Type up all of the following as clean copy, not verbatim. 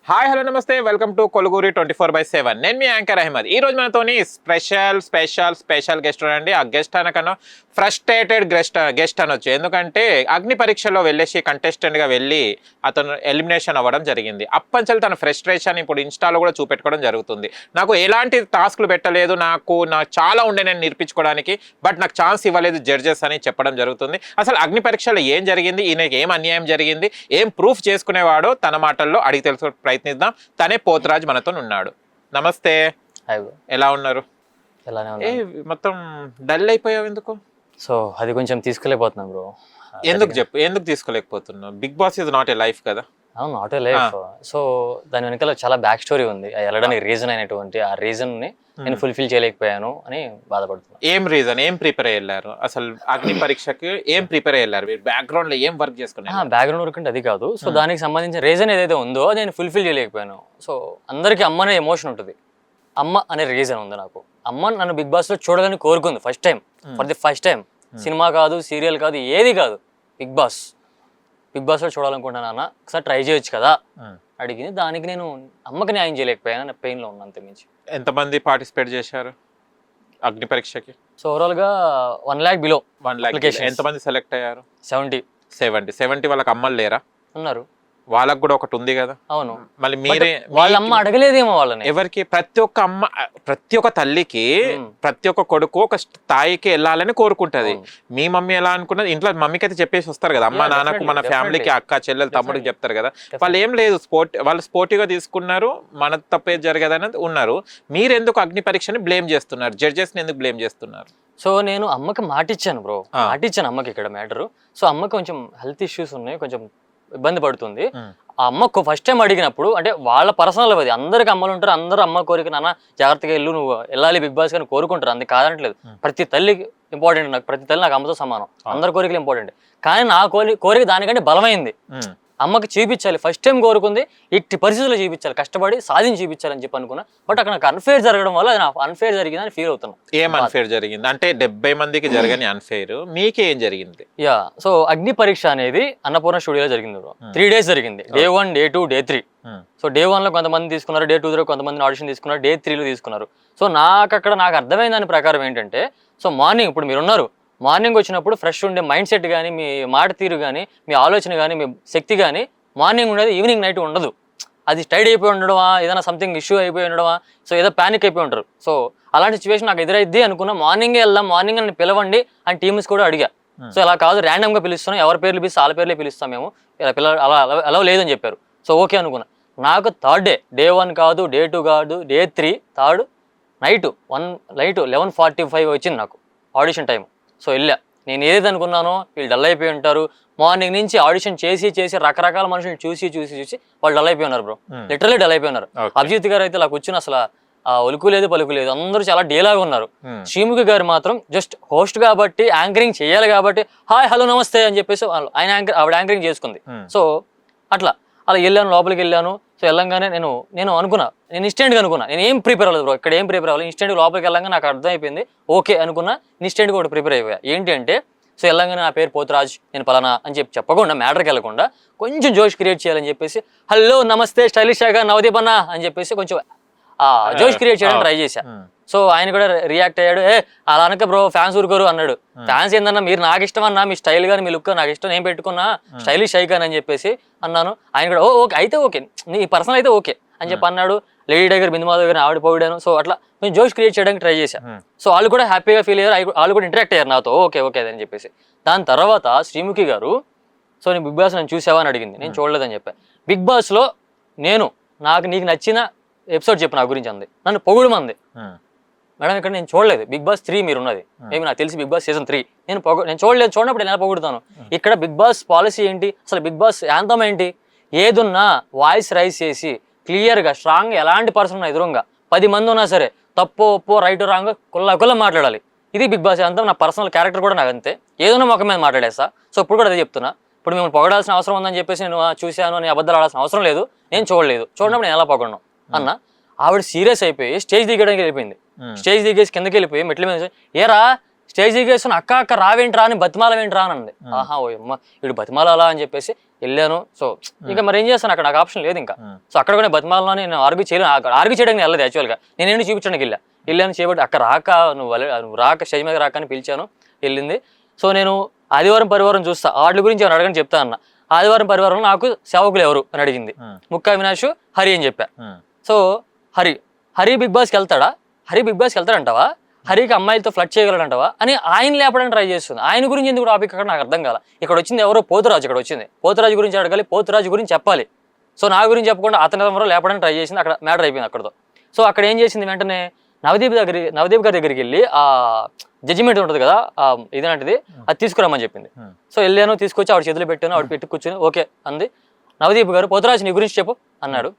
Hi hello నమస్తే welcome to కొలుగురి 24/7. నేను మీ anchor Ahmed. ఈ రోజు మనతోని స్పెషల్ గెస్ట్ అండి. ఆ గెస్ట్ అనకన్నా ఫ్రస్ట్రేటెడ్ గెస్ట్ అనొచ్చు. ఎందుకంటే అగ్ని పరీక్షలో వెళ్ళేసి కంటెస్టెంట్గా వెళ్ళి అతను ఎలిమినేషన్ అవ్వడం జరిగింది. అప్పంచలు తన ఫ్రస్ట్రేషన్ ఇప్పుడు ఇన్స్టాలో కూడా చూపెట్టుకోవడం జరుగుతుంది. నాకు ఎలాంటి టాస్క్లు పెట్టలేదు, నాకు చాలా ఉండే నేను నేర్పించుకోవడానికి, బట్ నాకు ఛాన్స్ ఇవ్వలేదు జడ్జెస్ అని చెప్పడం జరుగుతుంది. అసలు అగ్ని పరీక్షలో ఏం జరిగింది, ఈయనకి ఏం అన్యాయం జరిగింది, ఏం ప్రూఫ్ చేసుకునేవాడో తన మాటల్లో అడిగి తెలుసు ప్రయత్నిద్దాం. తనే పోతురాజ్ మనతో ఉన్నాడు. నమస్తే, ఎలా ఉన్నారు? మొత్తం డల్ అయిపోయావు ఎందుకు? సో అది కొంచెం తీసుకోలేకపోతున్నాం బ్రో. ఎందుకు చెప్పు, ఎందుకు తీసుకోలేకపోతున్నావు? Bigg Boss is not a life కదా. అవును, నాట్ ఏ లైఫ్. సో దాని వెనకాల చాలా బ్యాక్ స్టోరీ ఉంది. వెళ్ళడానికి రీజన్ అయినటువంటి ఆ రీజన్ ని నేను ఫుల్ఫిల్ చేయలేకపోయాను అని బాధపడుతున్నాను. ఏం రీజన్, ఏం ప్రిపేర్ అయ్యారు? అసలు అగ్ని పరీక్షకి ఏం ప్రిపేర్ అయ్యారు? బ్యాక్గ్రౌండ్ లో ఏం వర్క్ చేసుకున్నారు? బ్యాక్గ్రౌండ్ వర్క్ అంటే అది కాదు. సో దానికి సంబంధించిన రీజన్ ఏదైతే ఉందో నేను ఫుల్ఫిల్ చేయలేకపోయాను. సో అందరికి అమ్మ అనే ఎమోషన్ ఉంటుంది, అమ్మ అనే రీజన్ ఉంది నాకు. అమ్మ నన్ను బిగ్ బాస్ లో చూడాలని కోరుకుంది first time, for the first time. Cinema కాదు, సీరియల్ కాదు, ఏది కాదు, బిగ్ బాస్ లో చూడాలనుకుంటున్నాను అన్న, ఒకసారి ట్రై చేయొచ్చు కదా అడిగింది. దానికి నేను అమ్మకి న్యాయం చేయలేకపోయాను, పెయిన్ లో ఉన్నాను. అంతకుమించి ఎంతమంది పార్టిసిపేట్ చేశారు అగ్ని పరీక్షకి? సో ఓవరాల్ గా 1 lakh బిలో. 1 lakh. ఎంతమంది సెలెక్ట్ అయ్యారు? 70 వాళ్ళకి అమ్మలు లేరా? ఉన్నారు. వాళ్ళకు కూడా ఒకటి ఉంది కదా. అవును. మళ్ళీ మీరే వాళ్ళ అమ్మ అడగలేదేమో వాళ్ళని. ఎవరికి? ప్రతి ఒక్క అమ్మ, ప్రతి ఒక్క తల్లికి, ప్రతి ఒక్క కొడుకు ఒక స్థాయికి వెళ్ళాలని కోరుకుంటది. మీ మమ్మీ ఎలా అనుకున్నది? ఇంట్లో మమ్మీకి అయితే చెప్పేసి వస్తారు కదా, అమ్మ నాన్నకు, మన ఫ్యామిలీకి, అక్క చెల్లెలు తమ్ముడికి చెప్తారు కదా. వాళ్ళు ఏం లేదు, వాళ్ళు స్పోర్టివ్ గా తీసుకున్నారు, మన తప్పే జరగదని ఉన్నారు. మీరు ఎందుకు అగ్ని పరీక్షని బ్లేమ్ చేస్తున్నారు? జడ్జెస్ ని ఎందుకు బ్లేమ్ చేస్తున్నారు? సో నేను అమ్మకి మాటిచ్చాను బ్రో, మాటిచ్చాను అమ్మకి. ఇక్కడ మ్యాటర్, సో అమ్మకి కొంచెం హెల్త్ ఇష్యూస్ ఉన్నాయి, కొంచెం ఇబ్బంది పడుతుంది. ఆ అమ్మకు ఫస్ట్ టైం అడిగినప్పుడు, అంటే వాళ్ళ పర్సనల్ అది, అందరికి అమ్మలు ఉంటారు, అందరూ అమ్మ కోరిక నాన్న జాగ్రత్తగా వెళ్ళు, నువ్వు వెళ్ళాలి బిగ్ బాస్ అని కోరుకుంటారు, అందుకు కాదనట్లేదు. ప్రతి తల్లికి ఇంపార్టెంట్, నాకు ప్రతి తల్లి నాకు అమ్మతో సమానం, అందరి కోరికలు ఇంపార్టెంట్. కానీ నా కోరిక దానికంటే బలమైంది. అమ్మకి చూపించాలి, ఫస్ట్ టైం కోరుకుంది, ఇట్టి పరిస్థితుల్లో చూపించాలి, కష్టపడి సాధించి చూపించాలని చెప్పి అనుకున్నా. బట్ అక్కడ నాకు అన్ఫేర్ జరగడం వల్ల అది నాకు అన్ఫేర్ జరిగిందని ఫీల్ అవుతున్నా. ఏం అన్ఫేర్ జరిగింది అంటే? 70 మందికి జరగని అన్ఫేర్ మీకేం జరిగింది? యా, సో అగ్ని పరీక్ష అనేది అన్నపూర్ణ స్టూడియోలో జరిగింది. 3 days జరిగింది. Day 1, Day 2, Day 3. So Day 1 లో కొంతమంది తీసుకున్నారు, Day 2 కొంతమంది ఆడిషన్ తీసుకున్నారు, Day 3 లో తీసుకున్నారు. సో నాకు అర్థమైన దాని ప్రకారం ఏంటంటే, సో మార్నింగ్ ఇప్పుడు మీరున్నారు, మార్నింగ్ వచ్చినప్పుడు ఫ్రెష్ ఉండే మైండ్ సెట్ కానీ, మీ మాట తీరు కానీ, మీ ఆలోచన కానీ, మీ శక్తి కానీ మార్నింగ్ ఉండేది, ఈవినింగ్ నైట్ ఉండదు. అది టైడ్ అయిపోయి ఉండడమా, ఏదైనా సంథింగ్ ఇష్యూ అయిపోయి ఉండడమా, సో ఏదో ప్యానిక్ అయిపోయి ఉంటారు. సో అలాంటి సిచ్యువేషన్ నాకు ఎదురైద్ది అనుకున్నా. మార్నింగే వెళ్దాం, మార్నింగ్ నన్ను పిలవండి అని టీమ్స్ కూడా అడిగా. సో అలా కాదు, ర్యాండమ్గా పిలుస్తున్నాం, ఎవరి పేర్లు పిలిస్తే వాళ్ళ పేర్లే పిలుస్తాం మేము, అలా లేదని చెప్పారు. సో ఓకే అనుకున్నా. నాకు థర్డ్ Day 1 కాదు, Day 2 కాదు, Day 3 థర్డ్ నైట్ 11:45 వచ్చింది నాకు ఆడిషన్ టైం. సో వెళ్ళా. నేను ఏదైతే అనుకున్నానో వీళ్ళు డల్ అయిపోయి ఉంటారు, మార్నింగ్ నుంచి ఆడిషన్ చేసి రకరకాల మనుషులు చూసి వాళ్ళు డల్ అయిపోయి ఉన్నారు బ్రో, లిటరల్లీ డల్ అయిపోయి ఉన్నారు. అభిజిత్ గారు అయితే ఇలా కూర్చుని అసలు ఒలుకు లేదు పలుకు లేదు, అందరూ చాలా డేలాగా ఉన్నారు. శ్రీముఖి గారు మాత్రం జస్ట్ హోస్ట్ కాబట్టి, యాంకరింగ్ చేయాలి కాబట్టి హాయ్ హలో నమస్తే అని చెప్పేసి ఆవిడ యాంకరింగ్ చేసుకుంది. సో అట్లా వెళ్ళాను, లోపలికి వెళ్ళాను. సో వెళ్ళంగానే నేను అనుకున్నా, నేను ఇన్స్టెంట్గా అనుకున్నా, నేను ఏం ప్రిపేర్ అవ్వలేదు బ్రో, ఇక్కడ ఏం ప్రిపేర్ అవ్వాలి. ఇన్స్టెంట్గా లోపలికి వెళ్ళంగా నాకు అర్థమైపోయింది, ఓకే అనుకున్నా, ఇన్స్టెంట్గా ఒకటి ప్రిపేర్ అయిపోయా. ఏంటి అంటే, సో వెళ్ళంగానే నా పేరు పోతురాజ్, నేను పలానా అని చెప్పకుండా, మ్యాటర్కి వెళ్ళకుండా కొంచెం జోష్ క్రియేట్ చేయాలని చెప్పేసి హలో నమస్తే స్టైలిష్గా నవదీప్ అన్న అని చెప్పేసి కొంచెం జోష్ క్రియేట్ చేయడానికి ట్రై చేశా. సో ఆయన కూడా రియాక్ట్ అయ్యాడు, అలా అనక బ్రో ఫ్యాన్స్ ఊరుకోరు అన్నాడు. ఫ్యాన్స్ ఏందన్నా, మీరు నాకు ఇష్టం అన్నా, మీ స్టైల్ కానీ మీ లుక్ నాకు ఇష్టం, నేను పెట్టుకున్నా స్టైలిష్ ఐకాన్ అని చెప్పేసి అన్నాను. ఆయన కూడా ఓకే అయితే ఓకే, నీ పర్సనల్ అయితే ఓకే అని చెప్పి అన్నాడు. లేడీ టైగర్, బిందుమాధవ్ గారిని ఆవిడ పోయాను. సో అట్లా నేను జోష్ క్రియేట్ చేయడానికి ట్రై చేశా. సో వాళ్ళు కూడా హ్యాపీగా ఫీల్ అయ్యారు, వాళ్ళు కూడా ఇంటరాక్ట్ అయ్యారు నాతో, ఓకే అని చెప్పేసి. దాని తర్వాత శ్రీముఖి గారు, సో నేను బిగ్ బాస్ నేను చూసావా అని అడిగింది. నేను చూడలేదని చెప్పాను. బిగ్ బాస్లో నీకు నచ్చిన ఎపిసోడ్ చెప్పు నా గురించి అంది, నన్ను పొగుడు మంది. మేడం ఇక్కడ నేను చూడలేదు, బిగ్ బాస్ 3 మీరు ఉన్నది, మేబీ నాకు తెలిసి బిగ్ బాస్ సీజన్ 3 నేను చూడలేదు, చూడనప్పుడు నేను ఎలా పొగుడుతాను? ఇక్కడ బిగ్ బాస్ పాలసీ ఏంటి, అసలు బిగ్ బాస్ యాంతం ఏంటి? ఏదున్నా వాయిస్ రైజ్ చేసి క్లియర్గా స్ట్రాంగ్గా, ఎలాంటి పర్సన్ ఉన్నా ఎదురుగా 10 మంది ఉన్నా సరే తప్పు ఒప్పో రైట్ రాంగ్ కుల్ల మాట్లాడాలి. ఇది బిగ్ బాస్ యాంతం. నా పర్సనల్ క్యారెక్టర్ కూడా నాకు అంతే, ఏదైనా మొక్క మీద మాట్లాడేస్తా. సో ఇప్పుడు కూడా అదే చెప్తున్నా, ఇప్పుడు మేము పొగడాల్సిన అవసరం ఉందని చెప్పేసి నేను చూశాను అని అబద్ధాలు ఆడాల్సిన అవసరం లేదు, నేను చూడనప్పుడు నేను ఎలా పొగడను అన్న. ఆవిడ సీరియస్ అయిపోయి స్టేజ్ దిగడానికి వెళ్ళిపోయింది. స్టేజ్ దిగేసి కిందకి వెళ్ళిపోయి మెట్ల మీద, ఏరా స్టేజ్ దిగేస్తున్నా అక్క అక్క రావేంట్రా అని బతిమాలవేంట్రా అని అంది. ఆహా ఓ అమ్మ వీడు బతిమాలా అని చెప్పేసి వెళ్ళాను. సో ఇంకా మరి ఏం చేస్తాను, అక్కడ నాకు ఆప్షన్ లేదు ఇంకా. సో అక్కడ కూడా బతిమాలని నేను ఆర్గ్యూ చేయలేను. ఆర్గ్యూ చేయడానికి వెళ్ళలేదు యాక్చువల్గా, నేనేంటి చూపించడానికి వెళ్ళాను చేయబట్టి అక్కడ రాక నువ్వు రాక స్టేజ్ మీద రాక అని పిలిచాను, వెళ్ళింది. సో నేను ఆదివారం పరివారం చూస్తా, వాటి గురించి ఏమైనా అడగని చెప్తా అన్న. ఆదివారం పరివారంలో నాకు సేవకులు ఎవరు అని అడిగింది. ముక్కా అవినాష్, హరి అని చెప్పా. సో హరి బిగ్ బాస్కి వెళ్తాడా, హరి బిగ్ బాస్కి వెళ్తాడంటావా, హరికి అమ్మాయిలతో ఫ్లడ్ చేయగలడంటావా అని ఆయన లేపడానికి ట్రై చేస్తుంది. ఆయన గురించి ఎందుకు టాపిక్ అక్కడ నాకు అర్థం కాల. ఇక్కడ వచ్చింది ఎవరో పోతురాజు, ఇక్కడ వచ్చింది పోతురాజు గురించి అడగాలి, పోతురాజు గురించి చెప్పాలి. సో నా గురించి చెప్పకుండా అతని ఎవరో లేపడానికి ట్రై చేసింది. అక్కడ మ్యాటర్ అయిపోయింది అక్కడతో. సో అక్కడ ఏం చేసింది, వెంటనే నవదీప్ గారి దగ్గరికి వెళ్ళి ఆ జడ్జిమెంట్ ఉంటుంది కదా ఇదేంటిది, అది తీసుకురామని చెప్పింది. సో వెళ్ళాను, తీసుకొచ్చి ఆవిడ చేతులు పెట్టాను, ఆవిడ పెట్టి కూర్చొని ఓకే అంది. నవదీప్ గారు పోతురాజు నీ గురించి చెప్పు అన్నాడు.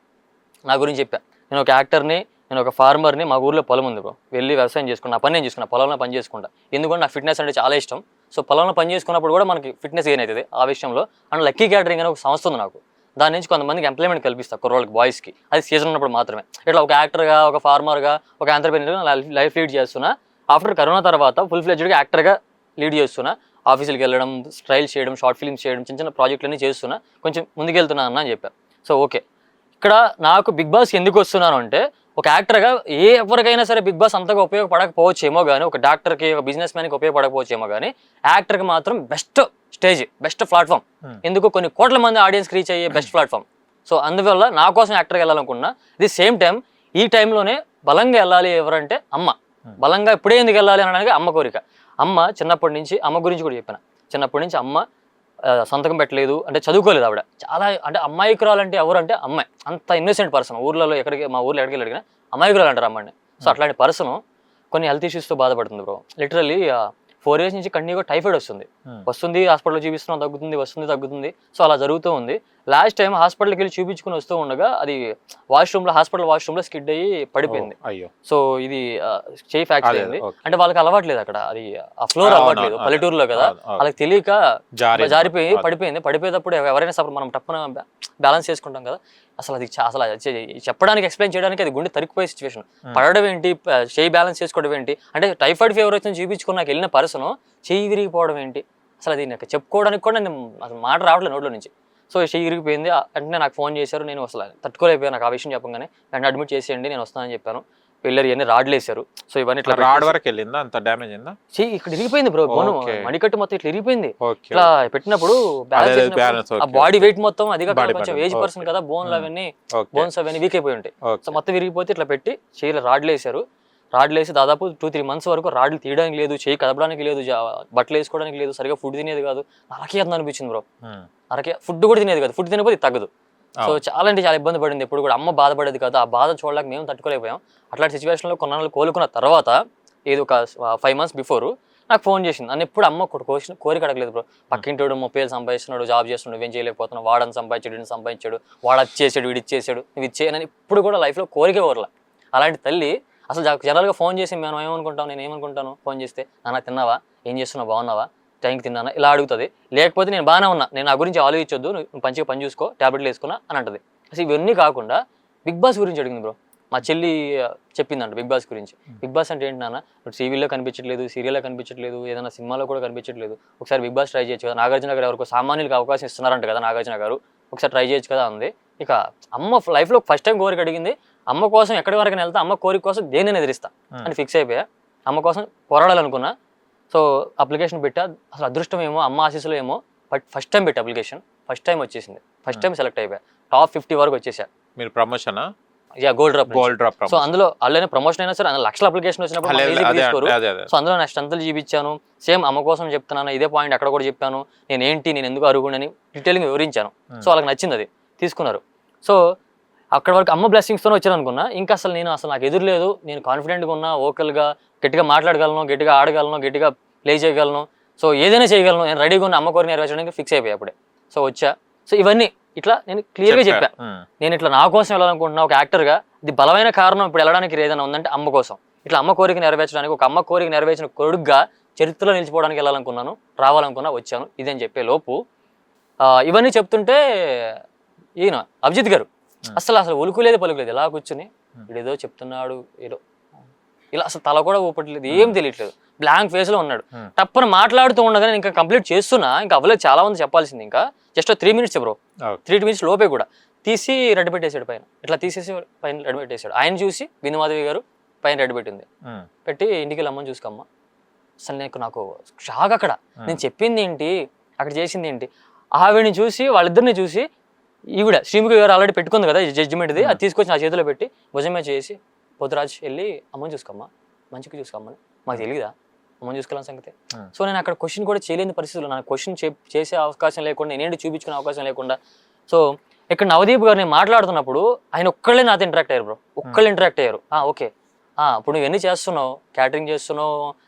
నా గురించి చెప్పా, నేను ఒక యాక్టర్ని, నేను ఒక ఫార్మర్ని, మా ఊర్లో పొలం ఉంది బ్రో, వెళ్ళి వ్యవసాయం చేసుకున్నా, నా పని నేను చేసుకున్నా, పొలంలో పని చేసుకుంటా. ఎందుకంటే నాకు ఫిట్నెస్ అంటే చాలా ఇష్టం. సో పొలంలో పని చేసుకున్నప్పుడు కూడా మనకి ఫిట్నెస్ గెయిన్ అవుతుంది ఆ విషయంలో. అండ్ లక్కీ క్యాటరింగ్ అనే ఒక సంస్థ ఉంది నాకు, దాని నుంచి కొంతమందికి ఎంప్లాయ్మెంట్ కల్పిస్తా కుర్రోళ్ళకి, బాయ్స్కి. అది సీజన్ ఉన్నప్పుడు మాత్రమే. ఇట్లా ఒక యాక్టర్గా, ఒక ఫార్మర్గా, ఒక ఎంటర్‌ప్రెన్యూర్గా లైఫ్ లీడ్ చేస్తున్నా. ఆఫ్టర్ కరోనా తర్వాత ఫుల్ ఫ్లెడ్జ్డ్గా యాక్టర్గా లీడ్ చేస్తున్నా. ఆఫీసులకు వెళ్ళడం, స్టైల్ చేయడం, షార్ట్ ఫిల్మ్స్ చేయడం, చిన్న చిన్న ప్రాజెక్టులన్నీ చేస్తున్నా, కొంచెం ముందుకెళ్తున్నా అన్న అని చెప్పాను. సో ఓకే, ఇక్కడ నాకు బిగ్ బాస్ ఎందుకు వస్తున్నాను అంటే, ఒక యాక్టర్గా ఎవరికైనా సరే బిగ్ బాస్ అంతగా ఉపయోగపడకపోవచ్చేమో కానీ, ఒక డాక్టర్కి, ఒక బిజినెస్ మ్యాన్కి ఉపయోగపడకపోవచ్చేమో కానీ, యాక్టర్కి మాత్రం బెస్ట్ స్టేజ్, బెస్ట్ ప్లాట్ఫామ్. ఎందుకు కొన్ని కోట్ల మంది ఆడియన్స్కి రీచ్ అయ్యే బెస్ట్ ప్లాట్ఫామ్. సో అందువల్ల నా కోసం యాక్టర్గా వెళ్ళాలనుకున్నా. ది సేమ్ టైం ఈ టైంలోనే బలంగా వెళ్ళాలి ఎవరంటే అమ్మ. బలంగా ఇప్పుడే ఎందుకు వెళ్ళాలి అనడానికి అమ్మ కోరిక. అమ్మ చిన్నప్పటి నుంచి, అమ్మ గురించి కూడా చెప్పాను, చిన్నప్పటి నుంచి అమ్మ సంతకం పెట్టలేదు అంటే చదువుకోలేదు ఆవిడ. చాలా అంటే అమ్మాయికురాలు అంటే ఎవరు అంటే అమ్మాయి, అంత ఇన్నోసెంట్ పర్సన్. ఊర్లలో మా ఊర్లో ఎక్కడికి అడిగినా అమ్మాయికురాలు అంటారు అమ్మాయిని. సో అట్లాంటి పర్సన్ కొన్ని హెల్త్ ఇష్యూస్తో బాధపడుతుంది బ్రో. లిటరల్లీ 4 years నుంచి కంటిన్యూగా టైఫాయిడ్ వస్తుంది, హాస్పిటల్లో చూపిస్తున్నాం, తగ్గుతుంది. సో అలా జరుగుతూ ఉంది. లాస్ట్ టైం హాస్పిటల్కి వెళ్ళి చూపించుకుని వస్తూ ఉండగా అది హాస్పిటల్ వాష్రూమ్లో స్కిడ్ అయ్యి పడిపోయింది. సో ఇది చేయి ఫ్రాక్చర్ అయింది. అంటే వాళ్ళకి అలవాట్లేదు అక్కడ, అది ఆ ఫ్లోర్ అలవాట్లేదు, పల్లెటూరులో కదా, వాళ్ళకి తెలియక జారిపోయి పడిపోయింది. పడిపోయేటప్పుడు ఎవరైనా మనం టప్పున బ్యాలెన్స్ చేసుకుంటాం కదా, అసలు చెప్పడానికి, ఎక్స్ప్లెయిన్ చేయడానికి అది గుండె తరిగిపోయే సిచ్యువేషన్. పడడం ఏంటి, చేయి బ్యాలెన్స్ చేసుకోవడం ఏంటి, అంటే టైఫాయిడ్ ఫీవర్ వచ్చింది చూపించుకుని నాకు వెళ్ళిన పర్సన్ చెయ్యి విరిగిపోవడం ఏంటి, అసలు అది నాకు చెప్పుకోవడానికి కూడా నేను అసలు మాట రావట్లేదు నోట్లో నుంచి. సో చెయ్యి విరిగిపోయింది. వెంటనే నాకు ఫోన్ చేశారు, నేను అసలు తట్టుకోలేకపోయాను. నాకు ఆ విషయం చెప్పగానే వెంటనే అడ్మిట్ చేసేయండి, నేను వస్తానని చెప్పాను. వెళ్ళారు, ఇవన్నీ రాడ్లు వేసారు. సో ఇవన్నీ ఇట్లా రాడ్ వరకు వెళ్ళిందా, అంత డ్యామేజ్ అయిందా? చెయ్యి ఇక్కడ ఇరిగిపోయింది బ్రో, బోను మణికట్టు మొత్తం ఇట్లా ఇరిగిపోయింది. ఇట్లా పెట్టినప్పుడు ఆ బాడీ వెయిట్ మొత్తం, అది కొంచెం ఏజ్ పర్సన్ కదా, బోన్స్ అవన్నీ వీక్ అయిపోయి ఉంటాయి. సో మొత్తం విరిగిపోతే ఇట్లా పెట్టి చెయ్యిలో రాడ్లు వేసారు. రాడ్లు వేసి దాదాపు 2-3 months వరకు రాడ్లు తీయడానికి లేదు, చేయి కదపడానికి లేదు, బట్టలు వేసుకోవడానికి లేదు, సరిగా ఫుడ్ తినేది కాదు. అరకే అనిపించింది బ్రో, అరకే ఫుడ్ కూడా తినేది కాదు, ఫుడ్ తినకపోతే తగ్గదు. సో చాలా అంటే చాలా ఇబ్బంది పడింది. ఎప్పుడు కూడా అమ్మ బాధపడేది కాదు, ఆ బాధ చూడలేక మేము తట్టుకోలేకపోయాం. అట్లాంటి సిచ్యువేషన్లో కొన్నాళ్ళు కోలుకున్న తర్వాత ఏదో ఒక 5 months బిఫోర్ నాకు ఫోన్ చేసింది. నన్ను ఎప్పుడు అమ్మ కోరిక అడగలేదు బ్రో. పక్కింటోడు 30,000 సంపాదిస్తున్నాడు, జాబ్ చేస్తున్నాడు, ఏం చేయలేకపోతున్నావు, వాడని సంపాదించాడు, వాడు అది చేసాడు, వీడు ఇచ్చేసాడు, నువ్వు ఇచ్చేయనని ఇప్పుడు కూడా లైఫ్లో కోరికే కోరలా. అలాంటి తల్లి అసలు జనరల్గా ఫోన్ చేసి మేము ఏమనుకుంటాం, నేను ఏమనుకుంటాను ఫోన్ చేస్తే, నాన్న తిన్నావా, ఏం చేస్తున్నావు, బాగున్నావా, టైంకి తిన్నానా, ఇలా అడుగుతుంది. లేకపోతే నేను బాగానే ఉన్నా, నేను నా గురించి ఆలోచించొద్దు, నువ్వు మంచిగా పని చూసుకో, ట్యాబ్లెట్లు వేసుకున్నా అని అంటది. అసలు ఇవన్నీ కాకుండా బిగ్ బాస్ గురించి అడిగింది బ్రో. మా చెల్లి చెప్పిందంట బిగ్ బాస్ గురించి. బిగ్ బాస్ అంటే ఏంటి నాన్న, టీవీలో కనిపించట్లేదు, సీరియల్లో కనిపించట్లేదు, ఏదైనా సినిమాలో కూడా కనిపించట్లేదు, ఒకసారి బిగ్ బాస్ ట్రై చేయొచ్చు కదా, నాగార్జున గారు ఎవరికో సామాన్యులకు అవకాశం ఇస్తున్నారంట కదా నాగార్జున గారు, ఒకసారి ట్రై చేయొచ్చు కదా అంది. ఇక అమ్మ లైఫ్లో ఫస్ట్ టైం కోరిక అడిగింది. అమ్మ కోసం ఎక్కడి వరకు వెళ్తా, అమ్మ కోరిక కోసం దేన్ని ఎదిరిస్తా అని ఫిక్స్ అయిపోయా. అమ్మ కోసం పోరాడాలనుకున్నా. సో అప్లికేషన్ పెట్టా. అసలు అదృష్టం ఏమో, అమ్మ ఆశీస్సులో ఏమో, బట్ ఫస్ట్ టైం పెట్టా అప్లికేషన్, ఫస్ట్ టైం వచ్చేసింది, ఫస్ట్ టైం సెలెక్ట్ అయిపోయా. టాప్ 50 వరకు వచ్చేసా. మీరు ప్రమోషన్ గోల్డ్ డ్రాప్. సో అందులో అలానే ప్రమోషన్ అయినా సరే, లక్షల అప్లికేషన్ వచ్చినప్పుడు తీసుకోరు. సో అందులో నా స్ట్రెంత్లు చూపించాను. సేమ్ అమ్మ కోసం చెప్తున్నాను, ఇదే పాయింట్ అక్కడ కూడా చెప్పాను, నేను ఎందుకు అరుగునని డీటెయిలింగ్ వివరించాను. సో వాళ్ళకి నచ్చింది, అది తీసుకున్నారు. సో అక్కడ వరకు అమ్మ బ్లెస్సింగ్స్తోనే వచ్చాను అనుకున్నా. ఇంకా అసలు నాకు ఎదురులేదు, నేను కాన్ఫిడెంట్గా ఉన్నా, ఓకల్గా గట్టిగా మాట్లాడగలను, గట్టిగా ఆడగలను, గట్టిగా ప్లే చేయగలను, సో ఏదైనా చేయగలను, నేను రెడీగా ఉన్న అమ్మ కోరిక నెరవేర్చడానికి ఫిక్స్ అయిపోయా అప్పుడే. సో వచ్చా. సో ఇవన్నీ ఇట్లా నేను క్లియర్గా చెప్పా, నేను ఇట్లా నా కోసం వెళ్ళాలనుకుంటున్నా ఒక యాక్టర్గా. ఇది బలమైన కారణం ఇప్పుడు వెళ్ళడానికి ఏదైనా ఉందంటే అమ్మ కోసం. ఇట్లా అమ్మ కోరిక నెరవేర్చడానికి, ఒక అమ్మ కోరిక నెరవేర్చిన కొడుగ్గా చరిత్రలో నిలిచిపోవడానికి వెళ్ళాలనుకున్నాను, రావాలనుకున్నా, వచ్చాను. ఇదని చెప్పే లోపు ఇవన్నీ చెప్తుంటే ఈయన అభిజిత్ గారు అసలు ఉలుకులేదు పలుకులేదు, ఎలా కూర్చుని ఏదో చెప్తున్నాడు, ఏదో ఇలా అసలు తల కూడా ఊపట్లేదు, ఏం తెలియట్లేదు, బ్లాంక్ ఫేస్ లో ఉన్నాడు. తప్పన మాట్లాడుతూ ఉండగానే ఇంకా కంప్లీట్ చేస్తున్నా, ఇంకా అవ్వలేదు, చాలా మంది చెప్పాల్సింది, ఇంకా జస్ట్ 3 minutes బ్రో, 3 minutes లోపే కూడా తీసి రెడ్ పెట్టేసాడు పైన, ఇట్లా తీసేసి పైన రెడ్ పెట్టేసాడు. ఆయన చూసి బిందుమాధవి గారు పైన రెడ్ పెట్టింది, పెట్టి ఇంటికి వెళ్ళమ్మని చూసుకోమ్మ. అసలు నాకు షాక్ అక్కడ. నేను చెప్పింది ఏంటి, అక్కడ చేసింది ఏంటి, ఆవిడని చూసి వాళ్ళిద్దరిని చూసి ఈవిడ శ్రీముఖి గారు ఆల్రెడీ పెట్టుకుంది కదా జడ్జిమెంట్ది, అది తీసుకొచ్చి నా చేతిలో పెట్టి భుజం మీద చేసి పోతురాజ్ వెళ్ళి అమ్మని చూసుకోమ్మా, మంచిగా చూసుకోమ్మని, మాకు తెలియదా అమ్మని చూసుకోవాలని సంగతి. సో నేను అక్కడ క్వశ్చన్ కూడా చేయలేని పరిస్థితుల్లో, నాకు క్వశ్చన్ చేసే అవకాశం లేకుండా, నేనేంటి చూపించుకునే అవకాశం లేకుండా. సో ఇక్కడ నవదీప్ గారు నేను మాట్లాడుతున్నప్పుడు ఆయన ఒక్కళ్ళే నాతో ఇంటరాక్ట్ అయ్యారు బ్రో, ఒక్కళ్ళు ఇంటరాక్ట్ అయ్యారు. ఓకే ఇప్పుడు నువ్వు ఎన్ని చేస్తున్నావు, క్యాటరింగ్ చేస్తున్నావు,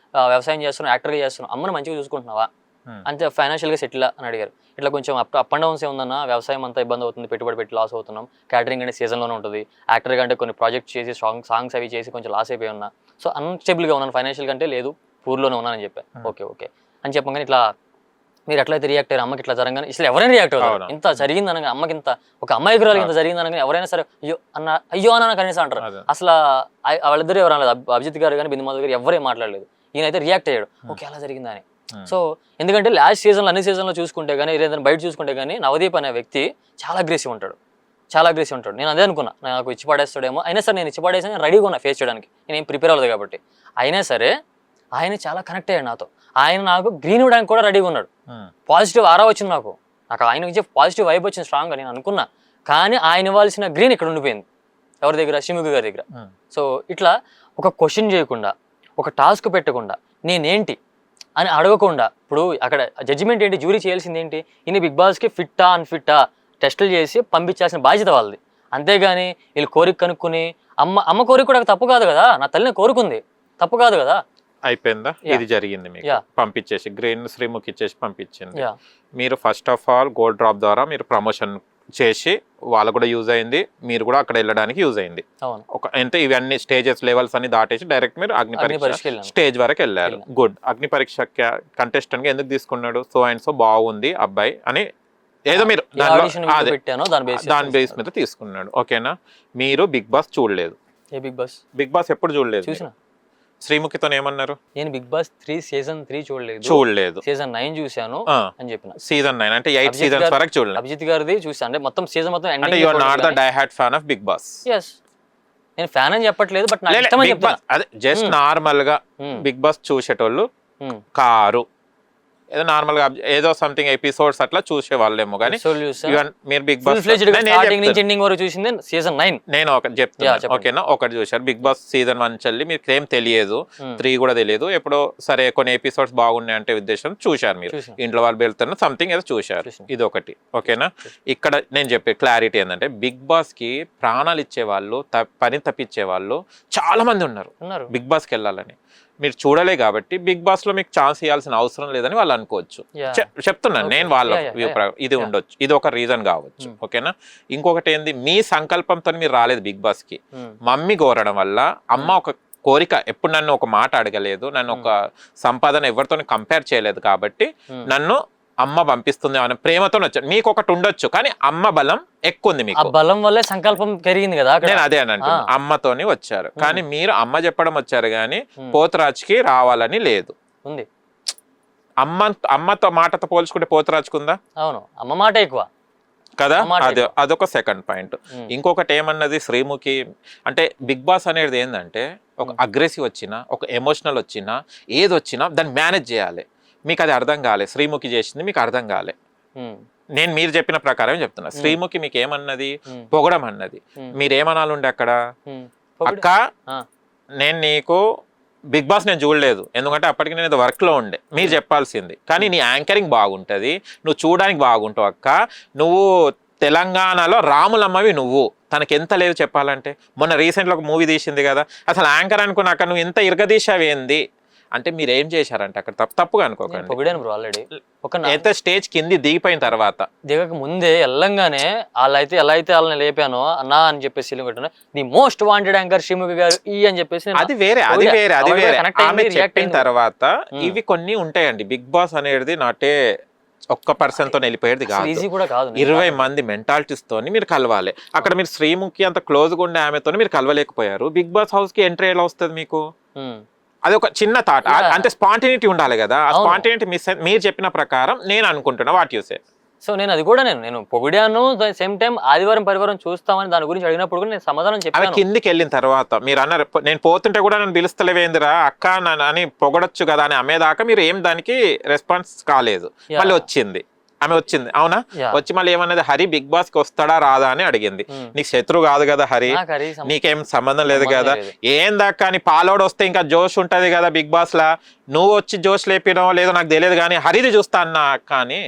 వ్యవసాయం చేస్తున్నావు, యాక్టర్గా చేస్తున్నావు, అమ్మని మంచిగా చూసుకుంటున్నావా, అంతే ఫైనాన్షియల్గా సెటిల్ అని అడిగారు. ఇట్లా కొంచెం అప్ అండ్ డౌన్స్ ఏముందన్నా, వ్యవసాయం అంతా ఇబ్బంది అవుతుంది, పెట్టుబడి పెట్టి లాస్ అవుతున్నాం, క్యాటరింగ్ అంటే సీజన్లోనే ఉంటుంది, యాక్టర్గా అంటే కొన్ని ప్రాజెక్ట్ చేసి సాంగ్స్ అవి చేసి కొంచెం లాస్ అయిపోయి ఉన్నా, సో అన్స్టేబుల్గా ఉన్నాను, ఫైనాన్షియల్ కంటే లేదు, పూర్లోనే ఉన్నానని చెప్పాను. ఓకే ఓకే అని చెప్పగానే ఇట్లా మీరు ఎట్లయితే రియాక్ట్ అయ్యారు, అమ్మకి ఇట్లా జరగానే ఇట్లా ఎవరైనా రియాక్ట్ అవుతారు. ఇంత జరిగింది అనగా, అమ్మకి ఇంత ఒక అమ్మాయికురాలకి ఇంత జరిగింది అనగా ఎవరైనా సరే అయ్యో అన్న కనీసం అంటారు. అసలు వాళ్ళిద్దరు ఎవరు అనలేదు, అభిజిత్ గారు కానీ బిందుమాధవ్ గారు ఎవరేం మాట్లాడలేదు. ఈయనైతే రియాక్ట్ అయ్యాడు, ఓకే అలా జరిగిందా అని. సో ఎందుకంటే లాస్ట్ సీజన్లో అన్ని సీజన్లో చూసుకుంటే కానీ, ఏదైనా బయట చూసుకుంటే కానీ నవదీప్ అనే వ్యక్తి చాలా అగ్రెసివ్ ఉంటాడు, చాలా అగ్రెసివ్ ఉంటాడు. నేను అదే అనుకున్నా, నాకు ఇచ్చి పడేస్తాడేమో, అయినా సరే నేను ఇచ్చి పడేసి నేను రెడీగా ఉన్నా ఫేస్ చేయడానికి, నేను ప్రిపేర్ అవ్వలేదు కాబట్టి. అయినా సరే ఆయన చాలా కనెక్ట్ అయ్యాడు నాతో, ఆయన నాకు గ్రీన్ ఇవ్వడానికి కూడా రెడీగా ఉన్నాడు. పాజిటివ్ ఆరా వచ్చింది నాకు ఆయన నుంచి పాజిటివ్ వైబ్ వచ్చింది స్ట్రాంగ్గా, నేను అనుకున్నా. కానీ ఆయన ఇవ్వాల్సిన గ్రీన్ ఇక్కడ ఉండిపోయింది ఎవరి దగ్గర, శ్రీముఖి గారి దగ్గర. సో ఇట్లా ఒక క్వశ్చన్ చేయకుండా, ఒక టాస్క్ పెట్టకుండా, నేనేంటి అని అడగకుండా, ఇప్పుడు అక్కడ జడ్జిమెంట్ ఏంటి, జ్యూరీ చేయాల్సింది ఏంటి, ఇన్ని బిగ్ బాస్కి ఫిట్టా అన్ఫిట్టా టెస్టులు చేసి పంపించాల్సిన బాధ్యత వాళ్ళది. అంతేగాని వీళ్ళు కోరిక కనుక్కుని, అమ్మ కోరిక కూడా తప్పు కాదు కదా, నా తల్లిని కోరుకుంది, తప్పు కాదు కదా. అయిపోయిందా, ఇది జరిగింది మీకు, పంపించేసి గ్రీన్ శ్రీముఖి ఇచ్చేసి పంపించింది. మీరు first of all gold drop ద్వారా మీరు ప్రమోషన్ చేసి వాళ్ళకు కూడా యూజ్ అయింది, మీరు కూడా అక్కడ వెళ్ళడానికి యూజ్ అయింది. అంటే ఇవన్నీ స్టేజెస్ లెవెల్స్ అన్ని దాటేసి డైరెక్ట్ మీరు అగ్ని పరీక్ష స్టేజ్ వరకు వెళ్ళారు. గుడ్. అగ్ని పరీక్ష కంటెస్టెంట్ గా ఎందుకు తీసుకున్నాడు, సో అండ్ సో బాగుంది అబ్బాయి అని ఏదో మీరు దాని బేస్ మీద తీసుకున్నాడు. ఓకేనా. మీరు బిగ్ బాస్ చూడలేదు, బిగ్ బాస్ ఎప్పుడు చూడలేదు. శ్రీముఖితో ఏమన్నారు, నేను బిగ్ బాస్ 3 సీజన్ 3 చూడలేదు, సీజన్ 9 చూసాను అని చెప్పిన. సీజన్ 9 అంటే 8 సీజన్స్ వరకు చూడలేదు. అభిజిత్ గారిది చూసాను, అంటే మొత్తం సీజన్ మొత్తం. అంటే you are not the die hard fan of Bigg Boss. yes, నేను ఫ్యాన్ అని చెప్పట్లేదు, బట్ నాకు ఇష్టమని చెప్తున్నా. అదే జస్ట్ నార్మల్ గా బిగ్ బాస్ చూసేటోళ్ళు కారు, ఏదో నార్మల్ గా ఏదో సంథింగ్ ఎపిసోడ్స్ అట్లా చూసే వాళ్ళేమో, కానీ మీరు బిగ్ బాస్ ఎండింగ్ వరకు చూసింది సీజన్ 9. నేను ఒకటి చెప్తాను, ఓకేనా. ఒకటి చూసారు బిగ్ బాస్ సీజన్ 1 చల్లి, మీకు ఏం తెలియదు, 3 కూడా తెలియదు, ఎప్పుడో సరే కొన్ని ఎపిసోడ్స్ బాగున్నాయి అంటే ఉద్దేశం చూశారు, మీరు ఇంట్లో వాళ్ళు వెళ్తున్న సంథింగ్ ఏదో చూశారు, ఇది ఒకటి. ఓకేనా. ఇక్కడ నేను చెప్పే క్లారిటీ ఏంటంటే, బిగ్ బాస్ కి ప్రాణాలు ఇచ్చే వాళ్ళు, పని తప్పించే వాళ్ళు చాలా మంది ఉన్నారు బిగ్ బాస్కి వెళ్ళాలని. మీరు చూడలే కాబట్టి బిగ్ బాస్ లో మీకు ఛాన్స్ ఇవ్వాల్సిన అవసరం లేదని వాళ్ళు అనుకోవచ్చు. చెప్తున్నాను నేను వాళ్ళ ఇది ఉండొచ్చు, ఇది ఒక రీజన్ కావచ్చు. ఓకేనా. ఇంకొకటి ఏంది, మీ సంకల్పంతో మీరు రాలేదు బిగ్ బాస్ కి, మమ్మీ కోరడం వల్ల. అమ్మ ఒక కోరిక, ఎప్పుడు నన్ను ఒక మాట అడగలేదు, నన్ను ఒక సంపాదన ఎవరితో కంపేర్ చేయలేదు కాబట్టి నన్ను అమ్మ పంపిస్తుంది అనే ప్రేమతో వచ్చాను. మీకు ఒకటి ఉండొచ్చు, కానీ అమ్మ బలం ఎక్కువ ఉంది మీకు, బలం వల్లే సంకల్పం పెరిగింది కదా. నేను అదే అని అంటున్నాను, అమ్మతోని వచ్చారు. కానీ మీరు అమ్మ చెప్పడం వచ్చారు, కానీ పోతురాజ్కి రావాలని లేదు. ఉంది అమ్మతో మాటతో పోల్చుకుంటే పోతురాజ్కుందా? అవును, అమ్మ మాట ఎక్కువ కదా. అదొక సెకండ్ పాయింట్. ఇంకొకటి ఏమన్నది శ్రీముఖి అంటే, బిగ్ బాస్ అనేది ఏంటంటే ఒక అగ్రెసివ్ వచ్చినా, ఒక ఎమోషనల్ వచ్చినా, ఏది వచ్చినా దాన్ని మేనేజ్ చేయాలి. మీకు అది అర్థం కాలే, శ్రీముఖి చేసింది మీకు అర్థం కాలే. నేను మీరు చెప్పిన ప్రకారం చెప్తున్నా. శ్రీముఖి మీకు ఏమన్నది, పొగడం అన్నది. మీరేమనాలండి అక్కడ, అక్క నేను నీకు బిగ్ బాస్ నేను చూడలేదు, ఎందుకంటే అప్పటికి నేను వర్క్ లో ఉండే, మీరు చెప్పాల్సింది. కానీ నీ యాంకరింగ్ బాగుంటది, నువ్వు చూడడానికి బాగుంటావు అక్క, నువ్వు తెలంగాణలో రాములమ్మవి నువ్వు. తనకి ఎంత లేదు చెప్పాలంటే, మొన్న రీసెంట్లో ఒక మూవీ తీసింది కదా, అసలు యాంకర్ అనుకున్నాక నువ్వు ఎంత ఇరగదీశావేంది అంటే, మీరు ఏం చేశారంటే అక్కడ తప్పుగా అనుకోకండి. ఆల్రెడీ అయితే స్టేజ్ కింది దిగిపోయిన తర్వాత, దిగక ముందే వెళ్ళంగానే వాళ్ళైతే ఎలా అయితే వాళ్ళని లేపానో అన్నా అని చెప్పేసి the most wanted anchor Sreemukhi గారు అని చెప్పేసి, అది వేరే ఆమె చెప్పిన తర్వాత. ఇవి కొన్ని ఉంటాయండి, బిగ్ బాస్ అనేది నాటే ఒక్క పర్సన్ తో వెళ్ళిపోయేది కాదు, 20 మంది మెంటాలిటీస్ తోని మీరు కలవాలి. అక్కడ మీరు శ్రీముఖి అంత క్లోజ్ గా ఉండే ఆమెతో మీరు కలవలేకపోయారు. బిగ్ బాస్ హౌస్ కి ఎంట్రీ ఎలా వస్తుంది మీకు? అది ఒక చిన్న థాట్, అంటే స్పాంటినిటీ ఉండాలి కదా, ఆ అవును. స్పాంటినిటీ మీరు చెప్పిన ప్రకారం నేను అనుకుంటున్నా. What you say? సో నేను అది కూడా నేను పొగిడాను, సేమ్ టైం ఆదివారం పరివారం చూస్తామని దాని గురించి అడిగినప్పుడు కూడా నేను సమాధానం అవి చెప్పాను. కిందికి వెళ్ళిన తర్వాత మీరు అన్నారు నేను పోతుంటే కూడా నన్ను పిలుస్తలేవేందిరా అక్క అని పొగడొచ్చు కదా అని అమ్మేదాకా మీరు ఏం దానికి రెస్పాన్స్ కాలేదు. మళ్ళీ వచ్చింది, ఆమె వచ్చింది, అవునా? వచ్చి మళ్ళీ ఏమన్నది, హరి బిగ్ బాస్ కి వస్తాడా రాదా అని అడిగింది. నీకు శత్రువు కాదు కదా హరి, నీకేం సంబంధం లేదు కదా, ఏం దాకా అని పాలోడు వస్తే ఇంకా జోష్ ఉంటది కదా బిగ్ బాస్ లా, నువ్వు వచ్చి జోష్ లేపినో లేదో నాకు తెలియదు కానీ హరిది చూస్తా అన్నా. కానీ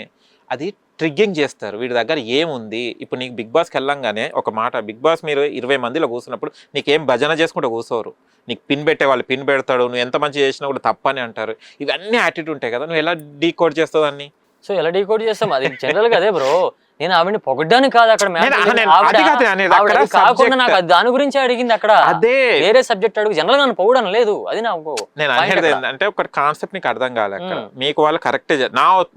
అది ట్రిగ్గింగ్ చేస్తారు, వీడి దగ్గర ఏముంది. ఇప్పుడు నీకు బిగ్ బాస్కి వెళ్ళంగానే ఒక మాట, బిగ్ బాస్ మీరు 20 మందిలో కూర్చున్నప్పుడు నీకేం భజన చేసుకుంటూ కూర్చోరు, నీకు పిన్ పెట్టే వాళ్ళు పిన్ పెడతాడు, నువ్వు ఎంత మంచి చేసినా కూడా తప్పని అంటారు. ఇవన్నీ యాటిట్యూడ్ ఉంటాయి కదా, నువ్వు ఎలా డీకోడ్ చేస్తావు దాన్ని? సో ఎలా డీకోడ్ చేస్తాం, అది జనరల్ గా అదే బ్రో. నేను ఆవిడని పొగడ్డానికి కాదు అక్కడ కాకుండా నాకు దాని గురించి అడిగింది అక్కడ, అదే వేరే సబ్జెక్ట్ అడుగు, జనరల్ గా నన్ను పొగడం లేదు. అది నాకు నేను అనేది ఏంటంటే ఒక కాన్సెప్ట్ నీకు అర్థం కాలే అక్కడ. మీకు వాళ్ళు కరెక్ట్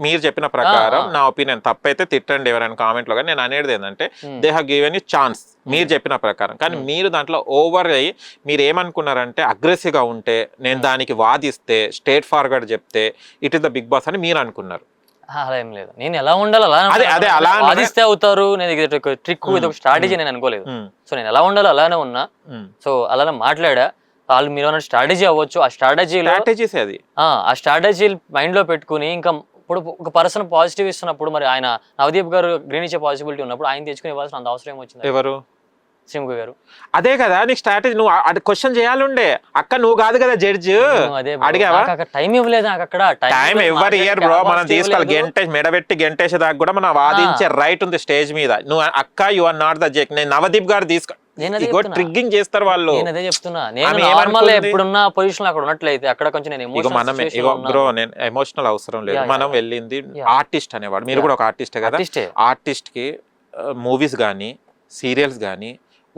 మీరు చెప్పిన ప్రకారం నా ఒపీనియన్ తప్పైతే తిట్టండి ఎవరైనా కామెంట్ లో. కానీ నేను అనేది ఏంటంటే they have given you chance మీరు చెప్పిన ప్రకారం. కానీ మీరు దాంట్లో ఓవర్ అయ్యి మీరు ఏమనుకున్నారంటే అగ్రెసివ్ గా ఉంటే నేను దానికి వాదిస్తే స్ట్రేట్ ఫార్వర్డ్ చెప్తే it is the Bigg Boss అని మీరు అనుకున్నారు. అలా ఏం లేదు, నేను ఎలా ఉండాలి అలా వాదిస్తే అవుతారు. నేను ఇది ఒక ట్రిక్, ఇది ఒక స్ట్రాటజీ నేను అనుకోలేదు. సో నేను ఎలా ఉండాలో అలానే ఉన్నా, సో అలానే మాట్లాడా. వాళ్ళు మీరు అన్న స్ట్రాటజీ అవ్వచ్చు, ఆ స్ట్రాటజీస్ అది ఆ స్ట్రాటజీ మైండ్ లో పెట్టుకుని ఇంకా ఇప్పుడు ఒక పర్సన్ పాజిటివ్ ఇస్తున్నప్పుడు మరి ఆయన నవదీప్ గారు గ్రీన్ ఇచ్చే పాసిబిలిటీ ఉన్నప్పుడు ఆయన తెచ్చుకుని ఇవ్వాల్సిన అంత అవసరం ఏమొచ్చింది? ఎవరు? శ్రీముఖ గారు. అదే కదా నీకు స్ట్రాటజీ, నువ్వు అది క్వశ్చన్ చేయాలండే అక్క, నువ్వు కాదు కదా జడ్జ్. అడిగావా? టైం ఇవ్వలేదు నాకు అక్కడ. టైం ఎవరి ఇయర్ బ్రో మనం తీసుకోవాలి, గంటేసి మెడబెట్టి గంటేసే దాకా కూడా మనం వాదించే రైట్ ఉంది స్టేజ్ మీద. నువ్వు అక్క యు ఆర్ నాట్ ద జెక్, నేను నవదీప్ గారు ట్రిగ్గింగ్ చేస్తారు వాళ్ళు. నేను అదే చెప్తున్నా, నేను నార్మల్ ఎప్పుడున్న పొజిషన్ అక్కడ ఉన్నట్లయితే అక్కడ కొంచెం నేను మనమే బ్రో, నేను ఎమోషనల్ అవసరం లేదు. మనం వెళ్ళింది ఆర్టిస్ట్ అనేవాడు, మీరు కూడా ఒక ఆర్టిస్టే కదా. ఆర్టిస్ట్ కి మూవీస్ కానీ సీరియల్స్ కానీ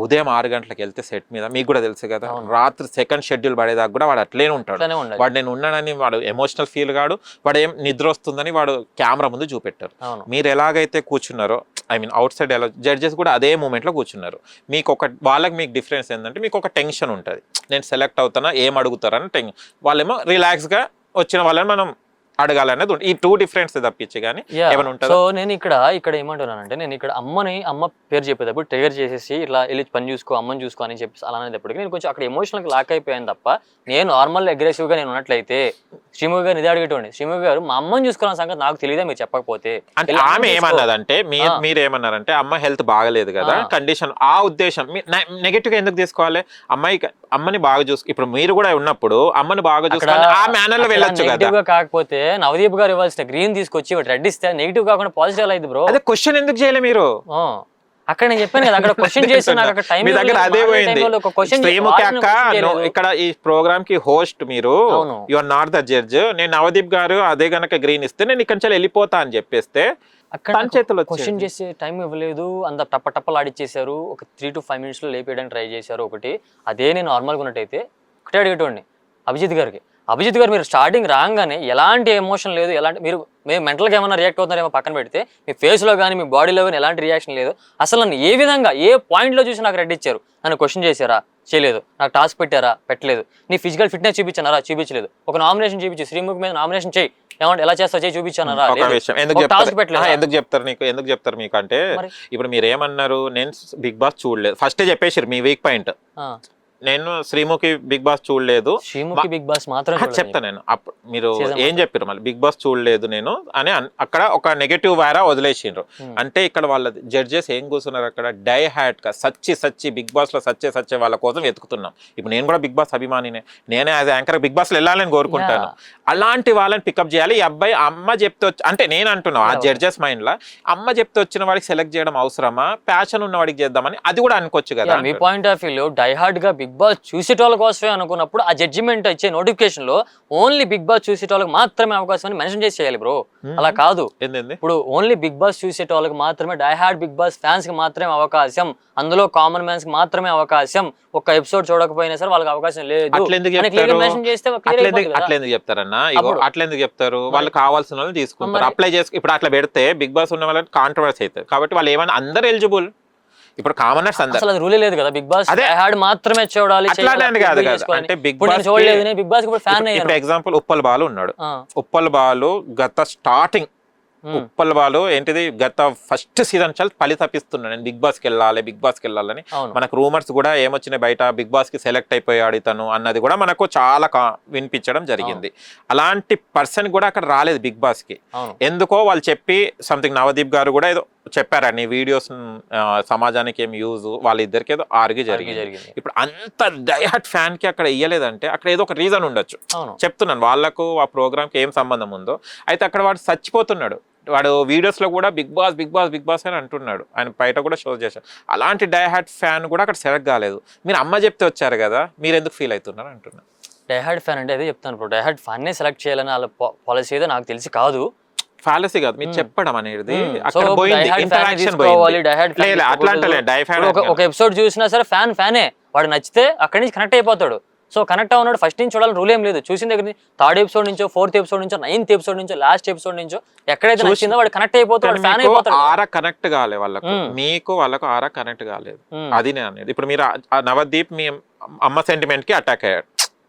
ఉదయం 6 గంటలకు వెళ్తే సెట్ మీద మీకు కూడా తెలుసు కదా, రాత్రి సెకండ్ షెడ్యూల్ పడేదాకా కూడా వాడు అట్లనే ఉంటాడు. వాడు నేను ఉన్నానని వాడు ఎమోషనల్ ఫీల్ కాడు, వాడు ఏం నిద్ర వస్తుందని వాడు కెమెరా ముందు చూపెట్టారు. మీరు ఎలాగైతే కూర్చున్నారో, ఐ మీన్ అవుట్ సైడ్ ఎలా జడ్జెస్ కూడా అదే మూమెంట్లో కూర్చున్నారు. మీకు మీకు డిఫరెన్స్ ఏంటంటే మీకు ఒక టెన్షన్ ఉంటుంది, నేను సెలెక్ట్ అవుతానా ఏం అడుగుతారని టెన్షన్. వాళ్ళేమో రిలాక్స్గా వచ్చిన వాళ్ళని మనం అడగాలనేది ఈ 2 డిఫరెన్స్ తప్పించి కానీ ఏమైనా ఉంటుంది. సో నేను ఇక్కడ ఏమంటున్నానంటే, నేను ఇక్కడ అమ్మ పేరు చెప్పేటప్పుడు ట్రిగర్ చేసేసి ఇట్లా వెళ్ళి పని చూసుకో, అమ్మని చూసుకో అని చెప్పి అలా అనేటప్పటికి నేను కొంచెం అక్కడ ఎమోషనల్గా లాక్ అయిపోయాను తప్ప, నేను నార్మల్ అగ్రెసివ్ గా నేను ఉన్నట్లయితే శ్రీముఖి గారు ఇది అడిగేటండి, శ్రీముఖి గారు మా అమ్మని చూసుకోవాలని సంగతి నాకు తెలియదా మీరు చెప్పకపోతే. అంటే ఆమె ఏమన్నదంటే మీరు ఏమన్నారంటే అమ్మ హెల్త్ బాగలేదు కదా కండిషన్, ఆ ఉద్దేశం నెగటివ్ గా ఎందుకు తీసుకోవాలి? అమ్మని బాగా చూసుకో, ఇప్పుడు మీరు కూడా ఉన్నప్పుడు అమ్మని బాగా చూసుకోవాలి ఆ మేనర్ లో వెళ్ళొచ్చు కదా. కాకపోతే నవదీప్ గారు ఇవ్వాల్సిన గ్రీన్ తీసుకొచ్చి రెడ్ ఇస్తే నెగిటివ్ కాకుండా పాజిటివ్ అయింది బ్రో. అదే క్వశ్చన్ ఎందుకు చేయలే మీరు? అక్కడ నేను చెప్పాను కదా, అక్కడ క్వశ్చన్ చేసి నాకు అక్కడ టైం దగ్గర అదే పోయింది. శ్రీముఖి అక్క ఇక్కడ ఈ ప్రోగ్రామ్ కి హోస్ట్, మీరు you are not the judge. నేను నవదీప్ గారు అదే గనక గ్రీన్ ఇస్తే నేను ఇక్కడ నుంచి వెళ్ళిపోతా అని చెప్పేస్తే అక్కడ చేతిలో క్వశ్చన్ చేసే టైం ఇవ్వలేదు, అంత టప్పలు ఆడిచ్చేసారు. ఒక 3 to 5 minutes లో లేపేయడానికి ట్రై చేశారు. ఒకటి అదే నేను నార్మల్గా ఉన్నట్టయితే ఒకటే అడిగేటోండి అభిజిత్ గారు మీరు స్టార్టింగ్ రాగానే ఎలాంటి ఎమోషన్ లేదు, ఎలాంటి మీరు మెంటల్గా ఏమైనా రియాక్ట్ అవుతున్నారేమో పక్కన పెడితే, మీ ఫేస్లో కానీ మీ బాడీలో కానీ ఎలాంటి రియాక్షన్ లేదు. అసలు నన్ను ఏ విధంగా ఏ పాయింట్లో చూసి నాకు రెడ్ ఇచ్చారు? నన్ను క్వశ్చన్ చేశారా? చేయలేదు. నాకు టాస్క్ పెట్టారా? పెట్టలేదు. నీ ఫిజికల్ ఫిట్నెస్ చూపించారా? చూపించలేదు. ఒక నామినేషన్ చూపించి శ్రీముఖి మీద నామినేషన్ చేయి, ఏమంటే ఎలా చేస్తా చేయి చూపించానరా? ఎందుకు చెప్తారు మీకు అంటే, ఇప్పుడు మీరు ఏమన్నారు, నేను బిగ్ బాస్ చూడలేదు ఫస్టే చెప్పేసారు మీ వీక్ పాయింట్. నేను శ్రీముఖి బిగ్ బాస్ చూడలేదు, శ్రీముఖి బిగ్ బాస్ మాత్రం చెప్తా నేను. అప్పుడు మీరు ఏం చెప్పారు మళ్ళీ బిగ్ బాస్ చూడలేదు నేను అని అక్కడ ఒక నెగటివ్ వారా వదిలేసిండ్రు. అంటే ఇక్కడ వాళ్ళ జడ్జెస్ ఏం కూర్చున్నారు అక్కడ, డై హ్యాట్ గా సచ్చి బిగ్ బాస్ లో సచ్చే వాళ్ళ కోసం వెతుకుతున్నాం. ఇప్పుడు నేను కూడా బిగ్ బాస్ అభిమానినే, నేనే అది యాంకర్ బిగ్ బాస్ లో వెళ్ళాలని కోరుకుంటాను. అలాంటి వాళ్ళని పికప్ చేయాలి. ఈ అబ్బాయి అమ్మ చెప్తే అంటే నేను అంటున్నా ఆ జడ్జెస్ మైండ్ లో అమ్మ చెప్తే వచ్చిన వాడికి సెలెక్ట్ చేయడం అవసరమా, ప్యాషన్ ఉన్న వాడికి చేద్దామని అది కూడా అనుకోవచ్చు కదా. మీ point of view die hard గా బిగ్ బాస్ చూసేటోళ్ళ కోసమే అనుకున్నప్పుడు ఆ జడ్జిమెంట్ ఇచ్చే నోటిఫికేషన్ లో ఓన్లీ బిగ్ బాస్ చూసేటోళ్ళకి మాత్రమే అవకాశం అని మెన్షన్ చేసి చేయాలి బ్రో. అలా కాదు. ఇప్పుడు ఓన్లీ బిగ్ బాస్ చూసేటోళ్ళకి మాత్రమే, die hard Bigg Boss fans కి మాత్రమే అవకాశం, అందులో కామన్ మ్యాన్స్ కి మాత్రమే అవకాశం, ఒక ఎపిసోడ్ చూడకపోయినా సరే వాళ్ళకి అవకాశం లేదు. అట్లెందుకు చెప్తారన్నా? అట్లెందుకు చెప్తారు? వాళ్ళు కావాల్సిన వాళ్ళు తీసుకుంటారు, అప్లై చేసి. ఇప్పుడు అట్లా పెడితే బిగ్ బాస్ ఉన్న వాళ్ళకి కాంట్రవర్సీ అవుతుంది కాబట్టి వాళ్ళు ఏమైనా అందరు ఎలిజిబుల్. ఇప్పుడు కామనర్స్ అందరు అసలు అది రూలే లేదు కదా బిగ్ బాస్ అదే. హ్యాడ్ మాత్రమే చూడాలి అట్లానే కాదు కదా. అంటే బిగ్ ఇప్పుడు బాస్ నేను చూడలేదు నేను బిగ్ బాస్ ఇప్పుడు ఫ్యాన్ అయ్యాను ఇప్పుడు ఎగ్జాంపుల్ ఉప్పల్ బాలు ఉన్నాడు. ఉప్పల్ బాలు గత స్టార్టింగ్ ఉప్పల్ బాలు ఏంటిది గత ఫస్ట్ సీజన్ చాలా పలి తప్పిస్తున్నాడు, నేను బిగ్ బాస్కి వెళ్ళాలని. అవును. మనకు రూమర్స్ కూడా ఏమొచ్చినాయి బయట, బిగ్ బాస్ కి సెలెక్ట్ అయిపోయాడు ఇతను అన్నది కూడా మనకు చాలా వినిపించడం జరిగింది. అలాంటి పర్సన్ కూడా అక్కడ రాలేదు బిగ్ బాస్ కి. అవును. ఎందుకో వాళ్ళు చెప్పి సంథింగ్ నవదీప్ గారు కూడా ఏదో చెప్పారండి వీడియోస్ సమాజానికి ఏం యూజ్, వాళ్ళిద్దరికి ఏదో ఆర్గ్యూ జరిగింది. ఇప్పుడు అంత డైహార్ట్ ఫ్యాన్ కి అక్కడ ఇయ్యలేదంటే అక్కడ ఏదో ఒక రీజన్ ఉండొచ్చు. అవును. చెప్తున్నాను వాళ్ళకు ఆ ప్రోగ్రామ్ కి ఏం సంబంధం ఉందో. అయితే అక్కడ వాడు చచ్చిపోతున్నాడు, వాడు వీడియోస్ లో కూడా బిగ్ బాస్ అని అంటున్నాడు, ఆయన బయట కూడా షో చేశారు. అలాంటి డైహార్ట్ ఫ్యాన్ కూడా అక్కడ సెలెక్ట్ కాలేదు. మీరు అమ్మ చెప్తే వచ్చారు కదా, మీరు ఎందుకు ఫీల్ అవుతున్నారు అంటున్నా. డైహార్డ్ ఫ్యాన్ అంటే అదే చెప్తాను ఇప్పుడు, డైహార్డ్ ఫ్యాన్ నే సెలెక్ట్ చేయాలని వాళ్ళ పాలసీ ఏదో నాకు తెలిసి కాదు. ఫాలసీ కాదు మీరు చెప్పడం అనేది, అక్కడ పోయింది ఇంటరాక్షన్ పోయింది. అట్లా అంటలే ఒక ఎపిసోడ్ చూసినా సరే ఫ్యానే వాడు నచ్చితే అక్కడి నుంచి కనెక్ట్ అయిపోతాడు. సో కనెక్ట్ అవునాడు ఫస్ట్ నుంచి చూడాలని రూల్ ఏం లేదు. చూసిన దగ్గర నుంచి 3rd ఎపిసోడ్ నుంచో 4th ఎపిసోడ్ నుంచో 9th ఎపిసోడ్ నుంచో లాస్ట్ ఎపిసోడ్ నుంచో ఎక్కడైతే నచ్చిందో వాడు కనెక్ట్ అయిపోతాడు, ఫ్యాన్ అయిపోతాడు. ఆరా కనెక్ట్ కాలే వాళ్ళకు, మీకు వాళ్ళకు ఆరా కనెక్ట్ కాలేదు. అది నేను అనేది. ఇప్పుడు మీరు నవదీప్ మీ అమ్మ సెంటిమెంట్ కి అటాక్ అయ్యాడు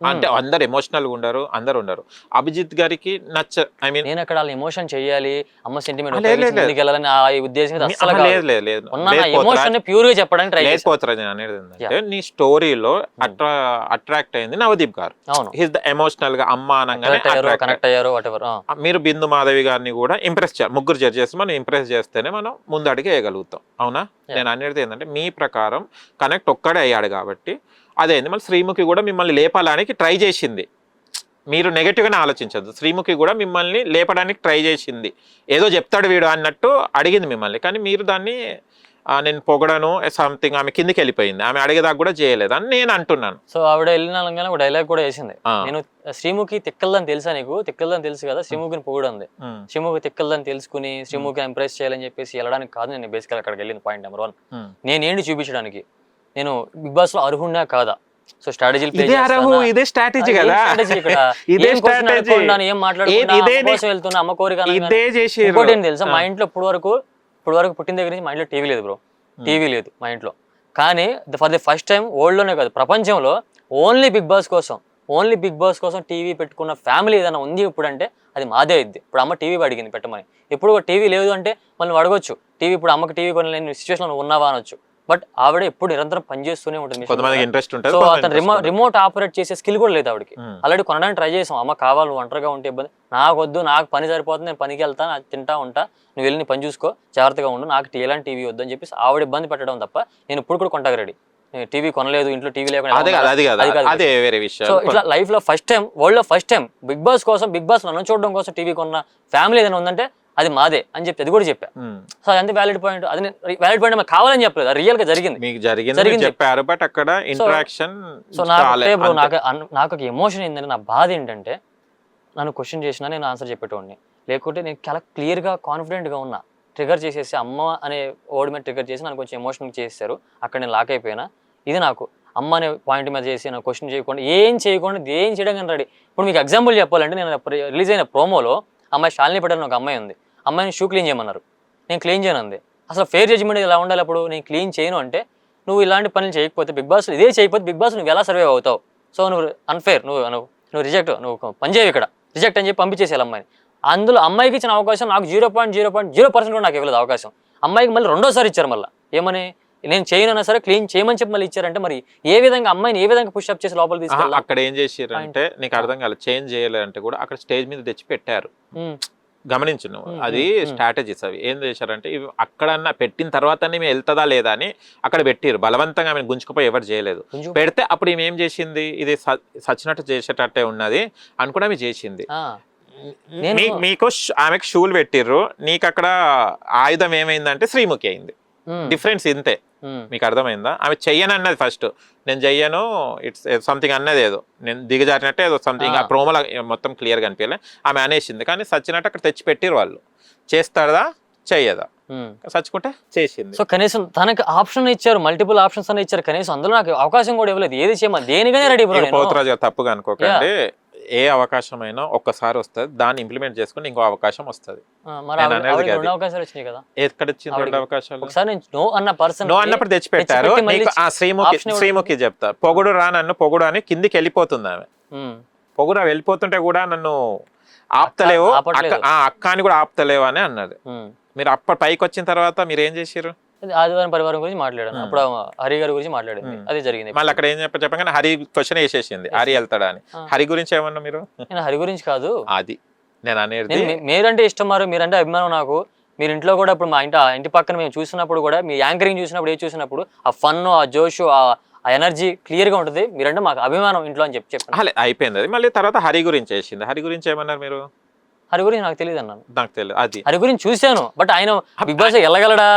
అంటే అందరు ఎమోషనల్ గా ఉండరు. అభిజిత్ గారికి ఐ మీన్ నేను అక్కడ వాళ్ళ ఎమోషన్ చెయ్యాలి, అమ్మ సెంటిమెంట్ వెళ్ళాలని ఆ ఉద్దేశం ఎమోషన్ ప్యూర్ గా చెప్పడానికి ట్రై లేకపోతారు. నేను అనేది ఏంటంటే నీ స్టోరీలో అట్రాక్ట్ అయింది నవదీప్ గారు. హిస్ ద ఎమోషనల్ గా అమ్మ అనగానే కనెక్ట్ అయ్యారు. వాటెవర్ మీరు బిందు మాధవి గారిని కూడా ఇంప్రెస్ చేయాలి. ముగ్గురు జడ్జెస్ మనం ఇంప్రెస్ చేస్తేనే మనం ముందడికి వేయగలుగుతాం. అవునా? నేను అనేది ఏంటంటే మీ ప్రకారం కనెక్ట్ ఒక్కడే అయ్యాడు కాబట్టి అదేంది మళ్ళీ శ్రీముఖి కూడా మిమ్మల్ని లేపడానికి ట్రై చేసింది. మీరు నెగటివ్గానే ఆలోచించద్దు. శ్రీముఖి కూడా మిమ్మల్ని లేపడానికి ట్రై చేసింది, ఏదో చెప్తాడు వీడు అన్నట్టు అడిగింది మిమ్మల్ని. కానీ మీరు దాన్ని నేను పొగడను సంథింగ్ ఆమె కిందికి వెళ్ళిపోయింది, ఆమె అడిగేదాకా కూడా చేయలేదు అని నేను అంటున్నాను. సో ఆవిడ వెళ్ళిన ఒక డైలాగ్ కూడా వేసింది, నేను శ్రీముఖి తిక్కల్దని తెలుసా నీకు, తిక్కల్దని తెలుసు కదా, శ్రీముఖిని పొగడంది. శ్రీముఖి తిక్కల్దని తెలుసుకుని శ్రీముఖిని ఇంప్రెస్ చేయాలని చెప్పేసి వెళ్ళడానికి కాదు నేను బేసికల్ అక్కడికి వెళ్ళింది. పాయింట్ నెంబర్ 1 నేనేంటి చూపించడానికి, నేను బిగ్ బాస్ లో అర్హున్నా కాదా. సో స్ట్రాటజీలు ప్లే ఇదే స్ట్రాటజీ కదా, ఏం మాట్లాడుతున్నా వెళ్తున్నా అమ్మ కోరిక ఇంకోటి ఏం తెలుసా, మా ఇంట్లో ఇప్పుడు వరకు పుట్టిన దగ్గర నుంచి మా ఇంట్లో టీవీ లేదు బ్రో, టీవీ లేదు మా ఇంట్లో. కానీ for the first time world లోనే కాదు ప్రపంచంలో ఓన్లీ బిగ్ బాస్ కోసం టీవీ పెట్టుకున్న ఫ్యామిలీ ఏదైనా ఉంది ఇప్పుడు అంటే అది మాదే ఇద్ది. ఇప్పుడు అమ్మ టీవీ అడిగింది పెట్టమని, ఎప్పుడు టీవీ లేదు అంటే మనం అడగొచ్చు టీవీ, ఇప్పుడు అమ్మకి టీవీ కొనలేని సిచ్యువేషన్ ఉన్నావా అనొచ్చు. బట్ ఆవిడ ఎప్పుడు నిరంతరం పనిచేస్తూనే ఉంటుంది. సో అతను రిమోట్ ఆపరేట్ చేసే స్కిల్ కూడా లేదు ఆవిడకి. ఆల్రెడీ కొనడానికి ట్రై చేసాం, అమ్మ కావాలి ఒంటరిగా ఉంటే ఇబ్బంది, నాకు వద్దు, నాకు పని సరిపోతుంది, నేను పనికి వెళ్తాను, అది తింటా ఉంటా, నువ్వు వెళ్ళి నీ పని చూసుకో, జాగ్రత్తగా ఉండు, నాకు ఎలాంటి టీవీ వద్దు అని చెప్పేసి ఆవిడ ఇబ్బంది పెట్టడం తప్ప నేను ఇప్పుడు కూడా కొంటాక రెడీ. టీవీ కొనలేదు, ఇంట్లో టీవీ లేకుండా. సో ఇట్లా లైఫ్ లో ఫస్ట్ టైం, వరల్డ్ లో ఫస్ట్ టైం బిగ్ బాస్ కోసం, బిగ్ బాస్ నన్ను చూడడం కోసం టీవీ కొన్న ఫ్యామిలీ ఏదైనా ఉందంటే అది మాదే అని చెప్పి అది కూడా చెప్పా. సో అదంతా వ్యాలిడ్ పాయింట్. అది వ్యాలిడ్ పాయింట్ మాకు కావాలని చెప్పలేదు, రియల్ గా జరిగింది. చెప్పారు బట్ అక్కడ ఇంటరాక్షన్. సో నాకు ఒక ఎమోషన్ ఏంటంటే, నా బాధ ఏంటంటే నన్ను క్వశ్చన్ చేసినా నేను ఆన్సర్ చెప్పేటోడిని, లేకుంటే నేను చాలా క్లియర్ గా కాన్ఫిడెంట్ గా ఉన్నా. ట్రిగర్ చేసేసి అమ్మ అనే వర్డ్ మీద ట్రిగర్ చేసి నన్ను కొంచెం ఎమోషనల్ చేస్తారు, అక్కడ నేను లాక్ అయిపోయినా. ఇది నాకు అమ్మ అనే పాయింట్ మీద చేసి నాకు క్వశ్చన్ చేయకుండా ఏం చేయడం రెడీ. ఇప్పుడు మీకు ఎగ్జాంపుల్ చెప్పాలంటే, నేను రిలీజ్ అయిన ప్రోమోలో అమ్మాయి శాలిని పడ్డ ఒక అమ్మాయి ఉంది, అమ్మాయిని షూ క్లీన్ చేయమన్నారు, నేను క్లీన్ చేయను అంది. అసలు ఫెయిర్ జడ్జ్మెంట్ ఎలా ఉండాలి? అప్పుడు నేను క్లీన్ చేయను అంటే నువ్వు ఇలాంటి పనులు చేయకపోతే బిగ్ బాస్ ఇదే చేయకపోతే బిగ్ బాస్ నువ్వు ఎలా సర్వైవ్ అవుతావు? సో నువ్వు అన్ఫేర్, నువ్వు రిజెక్ట్, నువ్వు పని చేయవు ఇక్కడ, రిజెక్ట్ అని చెప్పి పంపించేసేయాలి అమ్మాయిని. అందులో అమ్మాయికి ఇచ్చిన అవకాశం నాకు 0.0% కూడా నాకు ఇవ్వలేదు అవకాశం. అమ్మాయికి మళ్ళీ రెండోసారి ఇచ్చారు, మళ్ళీ ఏమని నేను చేయనన్నా సరే క్లీన్ చేయమని చెప్పి మళ్ళీ ఇచ్చారంటే మరి ఏ విధంగా అమ్మాయిని ఏ విధంగా పుష్ అప్ చేసి లోపల తీసుకెళ్ళాలి? అక్కడ ఏం చేసారు అంటే నీకు అర్థం కాలేదు, చేంజ్ చేయాలంటే కూడా అక్కడ స్టేజ్ మీద తెచ్చి పెట్టారు, గమనించు నువ్వు. అది స్ట్రాటజీస్ అవి. ఏం చేశారంటే ఇవి అక్కడన్నా పెట్టిన తర్వాత మేము వెళ్తుందా లేదా అని అక్కడ పెట్టిరు, బలవంతంగా ఆమె గుంజుకుపోయి ఎవరు చేయలేదు. పెడితే అప్పుడు ఈమె ఏం చేసింది, ఇది సచ్చినట్టు చేసేటట్టే ఉన్నది అనుకుని ఆమె చేసింది. మీకు ఆమెకు షూలు పెట్టిర్రు, నీకు అక్కడ ఆయుధం ఏమైందంటే శ్రీముఖి అయింది. డిఫరెన్స్ ఇంతే, మీకు అర్థమైందా? ఆమె చెయ్యను అన్నది ఫస్ట్, నేను చెయ్యను ఇట్స్ సంథింగ్ అన్నది, ఏదో నేను దిగజారినట్టే ఏదో సంథింగ్ ఆ ప్రోమోలో మొత్తం క్లియర్గా అనిపించలే, ఆమె అనేసింది. కానీ సచ్చినట్టు అక్కడ తెచ్చి పెట్టిరు వాళ్ళు, చేస్తాడా చెయ్యదా, సచ్చుకుంటే చేసింది. సో కనీసం తనకి ఆప్షన్ ఇచ్చారు, మల్టిపుల్ ఆప్షన్స్ అని ఇచ్చారు, కనీసం అందులో నాకు అవకాశం కూడా ఇవ్వలేదు. ఏది చేయమని దేనిగానే రెడీ. పోతురాజు తప్పుగా అనుకోకండి, ఏ అవకాశమైనా ఒక్కసారి వస్తుంది, దాన్ని ఇంప్లిమెంట్ చేసుకుని ఇంకో అవకాశం వస్తుంది. మరి నేను అనేది ఆవిడకి కాదు. రెండు అవకాశాలు వచ్చినాయి కదా. ఎక్కడ వచ్చింది రెండు అవకాశాలు? ఒకసారి నేను నో అన్న పర్సన్ నో అన్నప్పుడు తెచ్చిపెట్టారు. తెచ్చిపెట్టి మళ్ళీ నీకు ఆ option శ్రీముఖి చెప్తా, పొగుడు రా నన్ను పొగుడు అని కిందికి వెళ్ళిపోతుంది ఆమె. పొగుడు వెళ్ళిపోతుంటే కూడా నన్ను ఆపుతలేవు ఆపట్లేదు. అక్క అని కూడా ఆపుతలేవు అని అన్నది. మీరు అప్పటి పైకి వచ్చిన తర్వాత మీరు ఏం చేసారు? ఆదివారం పరివారం గురించి మాట్లాడాను. అప్పుడు హరి గారి గురించి మాట్లాడింది, అదే జరిగింది. మళ్ళీ అక్కడ ఏం చెప్పగానే హరి క్వశ్చన్ వేసేసింది, హరి వెళ్తాడా అని. హరి గురించి ఏమన్నా మీరు? నేను హరి గురించి కాదు, అది నేను అనేది. మీరంటే ఇష్టం, మీరంటే అభిమానం నాకు. మీరు ఇంట్లో కూడా ఇప్పుడు మా ఇంటి పక్కన మేము చూసినప్పుడు కూడా, మీ యాంకరింగ్ చూసినప్పుడు, ఏ చూసినప్పుడు ఆ ఫన్, ఆ జోష్, ఆ ఎనర్జీ క్లియర్ గా ఉంటుంది. మీరంటే మాకు అభిమానం ఇంట్లో అని చెప్పి అయిపోయింది అది. మళ్ళీ తర్వాత హరి గురించి వేసింది. హరి గురించి ఏమన్నారు మీరు? హరి గురించి నాకు తెలియదు అన్నాను. నాకు తెలియదు. అది హరి గురించి చూశాను, బట్ ఆయన బిగ్ బాస్ వెళ్ళగలడా,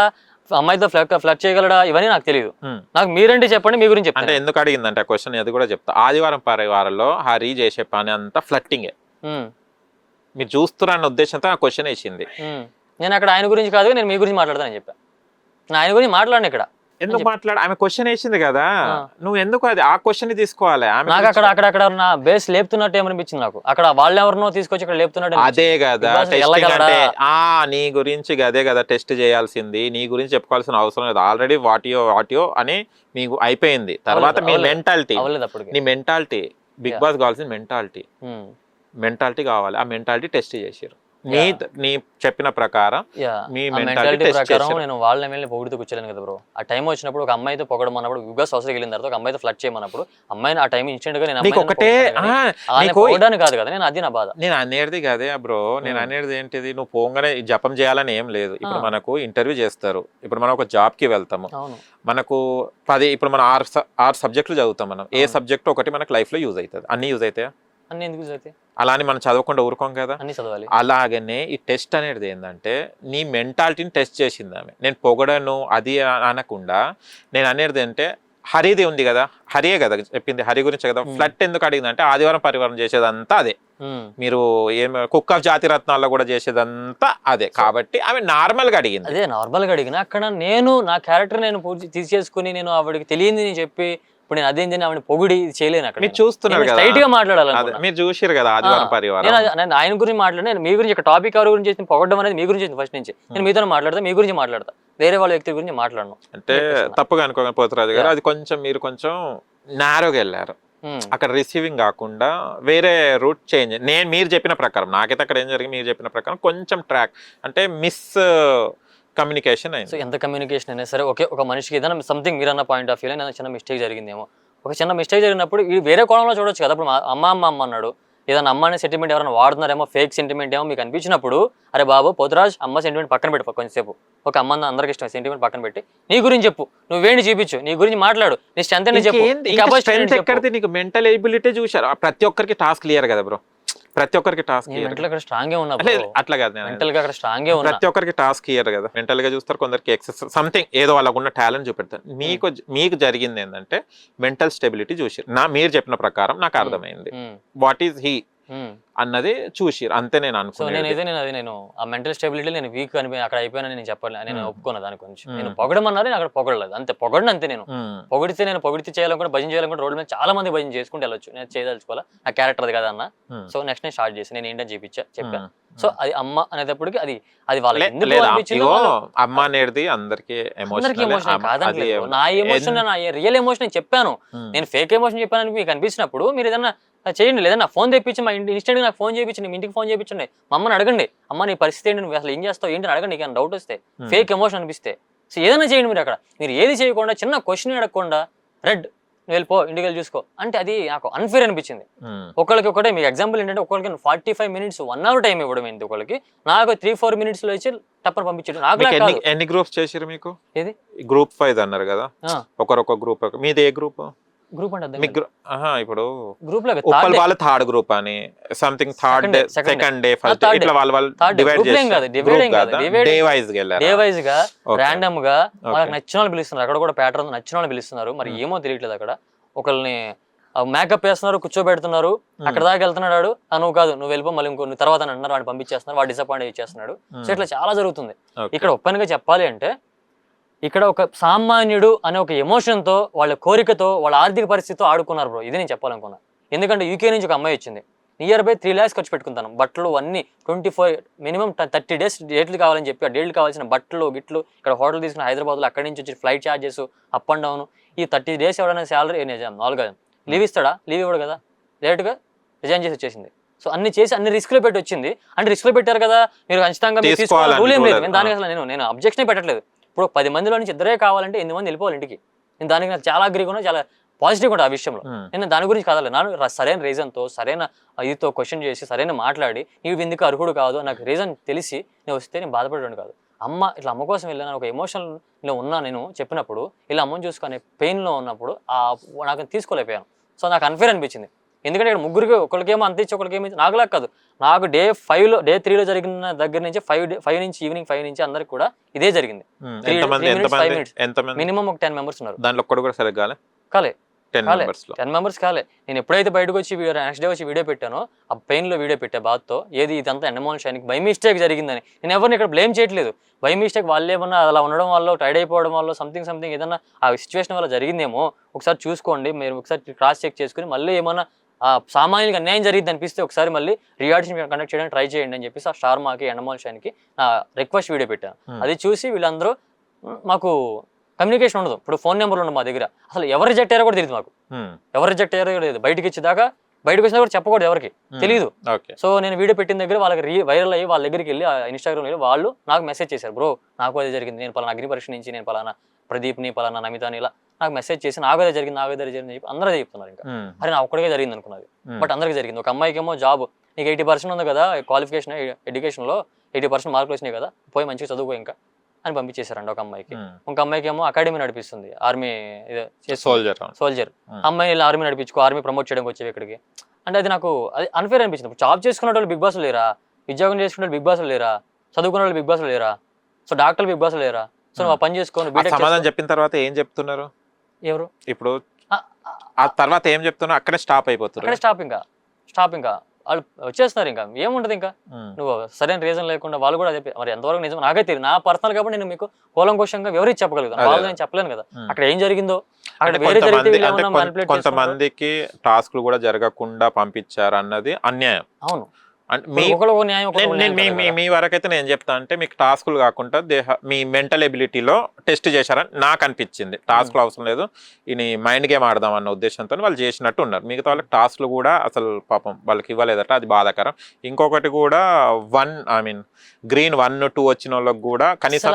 అమ్మాయితో ఫ్లర్ట్ చేయగలడా, ఇవన్నీ నాకు తెలియదు. నాకు మీరంటే చెప్పండి, మీ గురించి అంటే ఎందుకు అడిగిందంటే క్వశ్చన్ అది కూడా చెప్తా. ఆదివారం పరివారంలో హరి చేసే పని అంతా ఫ్లట్టింగే, మీరు చూస్తున్నారన్న ఉద్దేశంతో ఆ క్వశ్చన్ వేసింది. నేను అక్కడ ఆయన గురించి కాదు, నేను మీ గురించి మాట్లాడతానని చెప్పా. నేను ఆయన గురించి మాట్లాడను ఇక్కడ. ఎందుకు మాట్లాడ, ఆమె క్వశ్చన్ వేసింది కదా, నువ్వు ఎందుకు అది ఆ క్వశ్చన్ తీసుకోవాలి? నాకు అక్కడ నా బేస్ లేపుతున్నట్టు ఏమనిపించింది నాకు. అక్కడ వాళ్ళు ఎవరినో తీసుకొచ్చి ఇక్కడ లేపుతున్నట్టు. అదే కదా టెస్టింగ్ అంటే. నీ గురించి అదే కదా టెస్ట్ చేయాల్సింది, నీ గురించి చెప్పుకోవాల్సిన అవసరం లేదు. ఆల్రెడీ వాటియో అని మీకు అయిపోయింది. తర్వాత మీ మెంటాలిటీ, నీ మెంటాలిటీ, బిగ్ బాస్ కావాల్సిన మెంటాలిటీ కావాలి. ఆ మెంటాలిటీ టెస్ట్ చేసారు. నీ చెప్పిన ప్రకారం మీ మెంటాలిటీ ప్రకారం నేను వాళ్ళ ఎమ్మెల్యే పొగుడుతూ కూర్చోలేను కదా బ్రో. ఆ టైం వచ్చినప్పుడు ఒక అమ్మాయితో పొగడమన్నప్పుడు, బిగ్ బాస్ అవసరం వెళ్ళిన తర్వాత ఒక అమ్మాయితో ఫ్లర్ట్ చేయమన్నప్పుడు, అమ్మాయిని ఆ టైం ఇన్స్టెంట్ గా నేను ఒకటే కాదు కదా, నేను అది నా బాధ. నేను అనేది కదే బ్రో, నేను అనేది ఏంటిది, నువ్వు పోగానే జపం చేయాలని ఏం లేదు. ఇప్పుడు మనకు ఇంటర్వ్యూ చేస్తారు, ఇప్పుడు మనం ఒక జాబ్ కి వెళ్తాము, మనకు 10 ఇప్పుడు మనం 6 సబ్జెక్టులు చదువుతాం. మనం ఏ సబ్జెక్ట్ ఒకటి మనకు లైఫ్ లో యూజ్ అవుతుంది. అన్ని యూజ్ అవుతాయా? అన్ని ఎందుకు యూజ్ అవుతాయి? అలానే మనం చదవకుండా ఊరుకోం కదా, అన్ని చదవాలి. అలాగనే ఈ టెస్ట్ అనేది ఏంటంటే నీ మెంటాలిటీని టెస్ట్ చేసింది ఆమె. నేను పొగడను అది అనకుండా నేను అనేది అంటే, హరిది ఉంది కదా, హరియే కదా చెప్పింది, హరి గురించి కదా. ఫ్లట్ ఎందుకు అడిగిందంటే ఆదివారం పరివారం చేసేదంతా అదే, మీరు ఏం కుక్ ఆఫ్ జాతి రత్నాల్లో కూడా చేసేదంతా అదే. కాబట్టి ఆమె నార్మల్ గా అడిగింది. అదే నార్మల్ గా అడిగిన. అక్కడ నేను నా క్యారెక్టర్ నేను తీసేసుకుని నేను ఆవిడకి తెలియంది నేను చెప్పి, ఇప్పుడు నేను అదేంటి ఆవిడ పొగిడి చేయలేను. అక్కడ మీరు చూస్తున్నారు కదా, స్ట్రైట్ గా మాట్లాడాలి. మీరు చూసారు కదా ఆదివారం పరివారం. నేను ఆయన గురించి మాట్లాడిన, మీ గురించి టాపిక్ ఎవరి గురించి పొగడం అనేది మీ గురించి ఫస్ట్ నుంచి. నేను మీతో మాట్లాడతా, మీ గురించి మాట్లాడతా, వేరే వాళ్ళ వ్యక్తి గురించి మాట్లాడను. అంటే తప్పుగా అనుకోని పోతురాజు గారు, అది కొంచెం మీరు కొంచెం నారోగా వెళ్ళారు. అక్కడ రిసీవింగ్ కాకుండా వేరే రూట్ చేంజ్. మీరు చెప్పిన ప్రకారం నాకైతే అక్కడ ఏం జరిగింది, మీరు చెప్పిన ప్రకారం కొంచెం ట్రాక్ అంటే మిస్ కమ్యూనికేషన్ అయింది. సో ఎంత కమ్యూనికేషన్ అయినా సరే, ఒక మనిషికి ఏదైనా సంథింగ్ మీరు అన్న పాయింట్ ఆఫ్ వ్యూలో ఏదైనా చిన్న మిస్టేక్ జరిగిందేమో, ఒక చిన్న మిస్టేక్ జరిగినప్పుడు వేరే కోణంలో చూడొచ్చు కదా. ఇప్పుడు అమ్మ అన్నాడు, ఏదైనా అమ్మ అనే సెంటిమెంట్ ఎవరైనా వాడుతున్నారేమో, ఫేక్ సెంటిమెంట్ ఏమో మీకు అనిపించినప్పుడు, అరే బాబు పోతురాజ్ అమ్మ సెంటిమెంట్ పక్కన పెట్టు కొంచెంసేపు. ఒక అమ్మ అందరికి ఇష్టం సెంటిమెంట్ పక్కన పెట్టి నీ గురించి చెప్పు, నువ్వేంటి చూపించు, నీ గురించి మాట్లాడు, నీ స్ట్రెంత్ చెప్పు. నీకు మెంటల్ ఎబిలిటీ చూసారు. ప్రతి ఒక్కరికి టాస్క్ క్లియర్ కదా బ్రో, ప్రతి ఒక్కరికి టాస్క్ స్ట్రాంగ్ అట్లా కాదు, మెంటల్ గా అక్కడ స్ట్రాంగ్ ప్రతి ఒక్కరికి టాస్క్ ఇయ్యరు కదా. మెంటల్ గా చూస్తారు, కొందరికి ఎక్సెస్ సంథింగ్ ఏదో వాళ్ళకు ఉన్న టాలెంట్ చూపెడతారు. మీకు జరిగింది ఏంటంటే మెంటల్ స్టెబిలిటీ చూసి మీరు చెప్పిన ప్రకారం నాకు అర్థమైంది. వాట్ ఈస్ హీ అన్నది చూసిరు అంతే. నేను అనుకున్నాను నేను ఆ మెంటల్ స్టెబిలిటీ నేను వీక్ అక్కడ అయిపోయానని నేను చెప్పాలి, నేను ఒప్పుకున్నా దాని గురించి. నేను పొగడమన్నారు, నేను అక్కడ పొగడలేదు అంతే. పొగడను అంతే. నేను పొగిడితే చేయాలనుకుంటే, భజన చేయాలనుకుంటే రోడ్డు మీద చాలా మంది భజన చేసుకుంటే వెళ్ళొచ్చు. నేను చేయదలుచుకోవాలా, నా క్యారెక్టర్ అది కదా అన్న. సో నెక్స్ట్ నేను స్టార్ట్ చేసి నేను ఏంటని చెప్పాను. సో అది అమ్మ అనేటప్పుడు అది వాళ్ళకి అమ్మ అనేది అందరికి ఎమోషన్ కాదనలేదు. నా ఎమోషన్, నా రియల్ ఎమోషన్ చెప్పాను. నేను ఫేక్ ఎమోషన్ చెప్పాను మీకు అనిపించినప్పుడు మీరు ఏదన్నా చేయండి, లేదా నా ఫోన్ తెప్పించి మా ఇన్స్టెంట్ నాకు ఫోన్ చేయించి, మీ ఇంటికి ఫోన్ చేయించండి, మా అమ్మని అడగండి, అమ్మ నీ పరిస్థితి ఏంటి, నువ్వు అసలు ఏం చేస్తావు ఏంటి అని అడగండి. నీకు డౌట్ వస్తే, ఫేక్ ఎమోషన్ అనిపిస్తే. సో ఏదైనా చేయండి మీరు. అక్కడ మీరు ఏది చేయకుండా, చిన్న క్వశ్చన్ అడగకుండా రెడ్ నువ్వు వెళ్ళిపో, ఇంటికి వెళ్ళి చూసుకో అంటే అది నాకు అన్ఫేర్ అనిపించింది. ఒకరికి ఒకటే మీకు ఎగ్జాంపుల్ ఏంటంటే, ఒకరికి 45 minutes 1 hour టైం ఇవ్వడం ఏంటి, ఒకరికి నాకు 3-4 minutes లో వచ్చి టప్పర్ పంపించాడు. నాకు ఎన్ని గ్రూప్స్ చేసారు మీకు? ఏది గ్రూప్ 5 అన్నారు కదా, ఒకరొక గ్రూప్. మీది ఏ గ్రూప్? గ్రూప్ అంటే ఇప్పుడు గ్రూప్ లో వాళ్ళ థర్డ్ గ్రూప్ అని something, third day, second day, first day, ఇట్లా వాళ్ళు డివైడ్ డే వైజ్ గా రాండమ్ గా వాళ్ళకి నచ్చిన వాళ్ళు పిలుస్తున్నారు. అక్కడ కూడా ప్యాటర్న్ నచ్చిన వాళ్ళు పిలుస్తున్నారు. మరి ఏమో తెలియట్లేదు. అక్కడ ఒకళ్ళని మేకప్ వేస్తున్నారు, కూర్చోబెడుతున్నారు, అక్కడ దాకా వెళ్తున్నాడు, నువ్వు కాదు నువ్వు వెళ్ళిపో, మళ్ళీ ఇంకో తర్వాత అంటున్నారు, వాడిని పంపించేస్తున్నారు, వాడు డిసప్పాయింట్ ఇచ్చేస్తున్నాడు. సో ఇట్లా చాలా జరుగుతుంది. ఇక్కడ ఓపెన్ గా చెప్పాలి అంటే, ఇక్కడ ఒక సామాన్యుడు అనే ఒక ఎమోషన్తో, వాళ్ళ కోరికతో, వాళ్ళ ఆర్థిక పరిస్థితితో ఆడుకున్నారు బ్రో. ఇది నేను చెప్పాలనుకున్నా. ఎందుకంటే యూకే నుంచి ఒక అమ్మాయి వచ్చింది, నియర్ బై 3 lakhs ఖర్చు పెట్టుకుంటాను. బట్టలు అన్ని 24 మినిమం 30 days డేట్లు కావాలని చెప్పి ఆ డేట్లు కావాల్సిన బట్టలు గిట్లు ఇక్కడ హోటల్ తీసుకుని హైదరాబాద్లో అక్కడి నుంచి వచ్చి flight charges up and down ఈ 30 days ఎవరైనా శాలరీ మామూలుగా లీవ్ ఇస్తాడా? లీవ్ ఇవ్వడు కదా, డైరెక్ట్గా రిజైన్ చేసి వచ్చేసింది. సో అన్ని చేసి అన్ని రిస్క్లో పెట్టి వచ్చింది. అంటే రిస్క్లో పెట్టారు కదా మీరు ఖచ్చితంగా మీరు తీసుకోవాలి రూల్ ఏం లేదు. నేను దానికి అసలు నేను అబ్జెక్షనే పెట్టట్లేదు. ఇప్పుడు 10 మందిలో నుంచి 2 కావాలంటే 8 మంది వెళ్ళిపోవాలి ఇంటికి. నేను దానికి నాకు చాలా అగ్రీగా ఉన్నా, చాలా పాజిటివ్గా ఉంటుంది ఆ విషయంలో. నేను దాని గురించి కదలేదు. నాకు సరైన రీజన్తో సరైన ఇదితో క్వశ్చన్ చేసి సరైన మాట్లాడి నీవు ఎందుకు అర్హుడు కాదు నాకు రీజన్ తెలిసి నేను వస్తే నేను బాధపడేవాడు కాదు. అమ్మ ఇట్లా అమ్మ కోసం వెళ్ళాను ఒక ఎమోషనల్లో ఉన్నా నేను చెప్పినప్పుడు ఇలా అమ్మని చూసుకునే పెయిన్లో ఉన్నప్పుడు నాకు తీసుకోలేకపోయాను. సో నాకు అన్ఫేర్ అనిపించింది. ఎందుకంటే ఇక్కడ ముగ్గురికి ఒకరికేమో అంత ఇచ్చి ఒకరికేమో నాకులా కాదు. నాకు డే 3లో జరిగిన దగ్గర నుంచి 5 నుంచి ఈవినింగ్ 5 నుంచి అందరికి కూడా ఇదే జరిగింది. మినిమం ఒక 10 members ఉన్నారు. దాంట్లో ఒక్కడు కూడా సెలెక్ట్ కాలే 10 members కాలే. నేను ఎప్పుడైతే బయటకు వచ్చి నెక్స్ట్ డే వచ్చి వీడియో పెట్టానో ఆ పెయిన్లో వీడియో పెట్టే బాధతో ఏది ఇదంతా ఎండమాల్ షైన్కి బై మిస్టేక్ జరిగిందని నేను ఎవరిని ఇక్కడ బ్లేమ్ చేయట్లేదు. బై మిస్టేక్ వాళ్ళు ఏమన్నా అలా ఉండడం వల్ల టైడ్ అయిపోవడం వల్ల సంథింగ్ ఏదన్నా ఆ సిచ్యువేషన్ వల్ల జరిగిందేమో ఒకసారి చూసుకోండి. మీరు ఒకసారి క్రాస్ చెక్ చేసుకుని మళ్ళీ ఏమన్నా సామాన్యులకు అన్యాయం జరిగింది అనిపిస్తే ఒకసారి మళ్ళీ రియాక్షన్ కండక్ట్ చేయడానికి ట్రై చేయండి అని చెప్పేసి ఆ స్టార్ మాకి ఎండమాల్ షైన్కి నా రిక్వెస్ట్ వీడియో పెట్టాను. అది చూసి వీళ్ళందరూ మాకు కమ్యూనికేషన్ ఉండదు. ఇప్పుడు ఫోన్ నెంబర్లు ఉండదు మా దగ్గర. అసలు ఎవరు రిజెక్ట్ అయ్యారో కూడా తెలియదు మాకు. ఎవరు రిజెక్ట్ అయ్యారో కూడా తెలియదు. బయటకి ఇచ్చేదాకా బయటకు వచ్చినా కూడా చెప్పకూడదు ఎవరికి తెలియదు. సో నేను వీడియో పెట్టిన దగ్గర వాళ్ళకి వైరల్ అయ్యి వాళ్ళ దగ్గరికి వెళ్ళి ఇన్స్టాగ్రామ్ వెళ్ళి వాళ్ళు నాకు మెసేజ్ చేశారు, బ్రో నాకు అదే జరిగింది, నేను పలానా అగ్ని పరీక్ష నుంచి నేను పలానా ప్రదీప్ని పలానా నమితాని ఇలా నాకు మెసేజ్ చేసి నాకు అదే జరిగింది అని చెప్పి అందరూ చెప్తున్నారు. ఇంకా అరే నా ఒక్కడికే జరిగింది అనుకున్నది, బట్ అందరికీ జరిగింది. ఒక అమ్మాయికి ఏమో జాబ్ నీకు 80% ఉంది కదా క్వాలిఫికేషన్ ఎడ్యుకేషన్లో 80% మార్కులు వచ్చినాయి కదా పోయి మంచిగా చదువుకో ఇంకా అని పంపించేశారండి ఒక అమ్మాయికి. ఒక అమ్మాయికి ఏమో అకాడమీ నడిపిస్తుంది ఆర్మీ సోల్జర్. అమ్మాయి ఆర్మీ నడిపించుకో ఆర్మీ ప్రమోట్ చేయడానికి వచ్చేవి ఇక్కడికి అంటే అది నాకు అది అన్ఫేర్ అనిపించింది. జాబ్ చేసుకునే వాళ్ళు బిగ్ బాస్ లేరా, ఉద్యోగం చేసుకునే వాళ్ళు బిగ్ బాస్ లేరా, చదువుకునే వాళ్ళు బిగ్ బాస్ లేరా, సో డాక్టర్లు బిగ్ బాస్ లేరా? సో నువ్వు పని చేసుకోను సమాధానం చెప్పిన తర్వాత ఏం చెప్తున్నారు ఎవరు ఇప్పుడు ఆ తర్వాత ఏం చెప్తున్నా అక్కడే స్టాప్ అయిపోతున్నారు. అక్కడే స్టాప్ ఇంకా వాళ్ళు వచ్చేస్తున్నారు. ఇంకా ఏముంటది ఇంకా నువ్వు సరైన రీజన్ లేకుండా వాళ్ళు కూడా చెప్పి మరి ఎంతవరకు నిజం నాకే తెలియదు. నా పర్సనల్ కాబట్టి నేను మీకు కూలంకోశంగా వివరించి చెప్పగలుగుతాను. వాళ్ళు నేను చెప్పలేను కదా అక్కడ ఏం జరిగిందో. అక్కడ కొంతమందికి టాస్క్లు కూడా జరగకుండా పంపించారు అన్నది అన్యాయం. అవును మీ వరకైతే నేను చెప్తా అంటే మీకు టాస్కులు కాకుండా మీ మెంటల్ ఎబిలిటీలో టెస్ట్ చేశారని నాకు అనిపించింది. టాస్క్లు అవసరం లేదు ఈ మైండ్ గేమ్ ఆడదాం అన్న ఉద్దేశంతో వాళ్ళు చేసినట్టు ఉన్నారు. మిగతా వాళ్ళకి టాస్క్లు కూడా అసలు పాపం వాళ్ళకి ఇవ్వలేదట, అది బాధాకరం. ఇంకొకటి కూడా గ్రీన్ 1, 2 వచ్చిన వాళ్ళకి కూడా కనీసం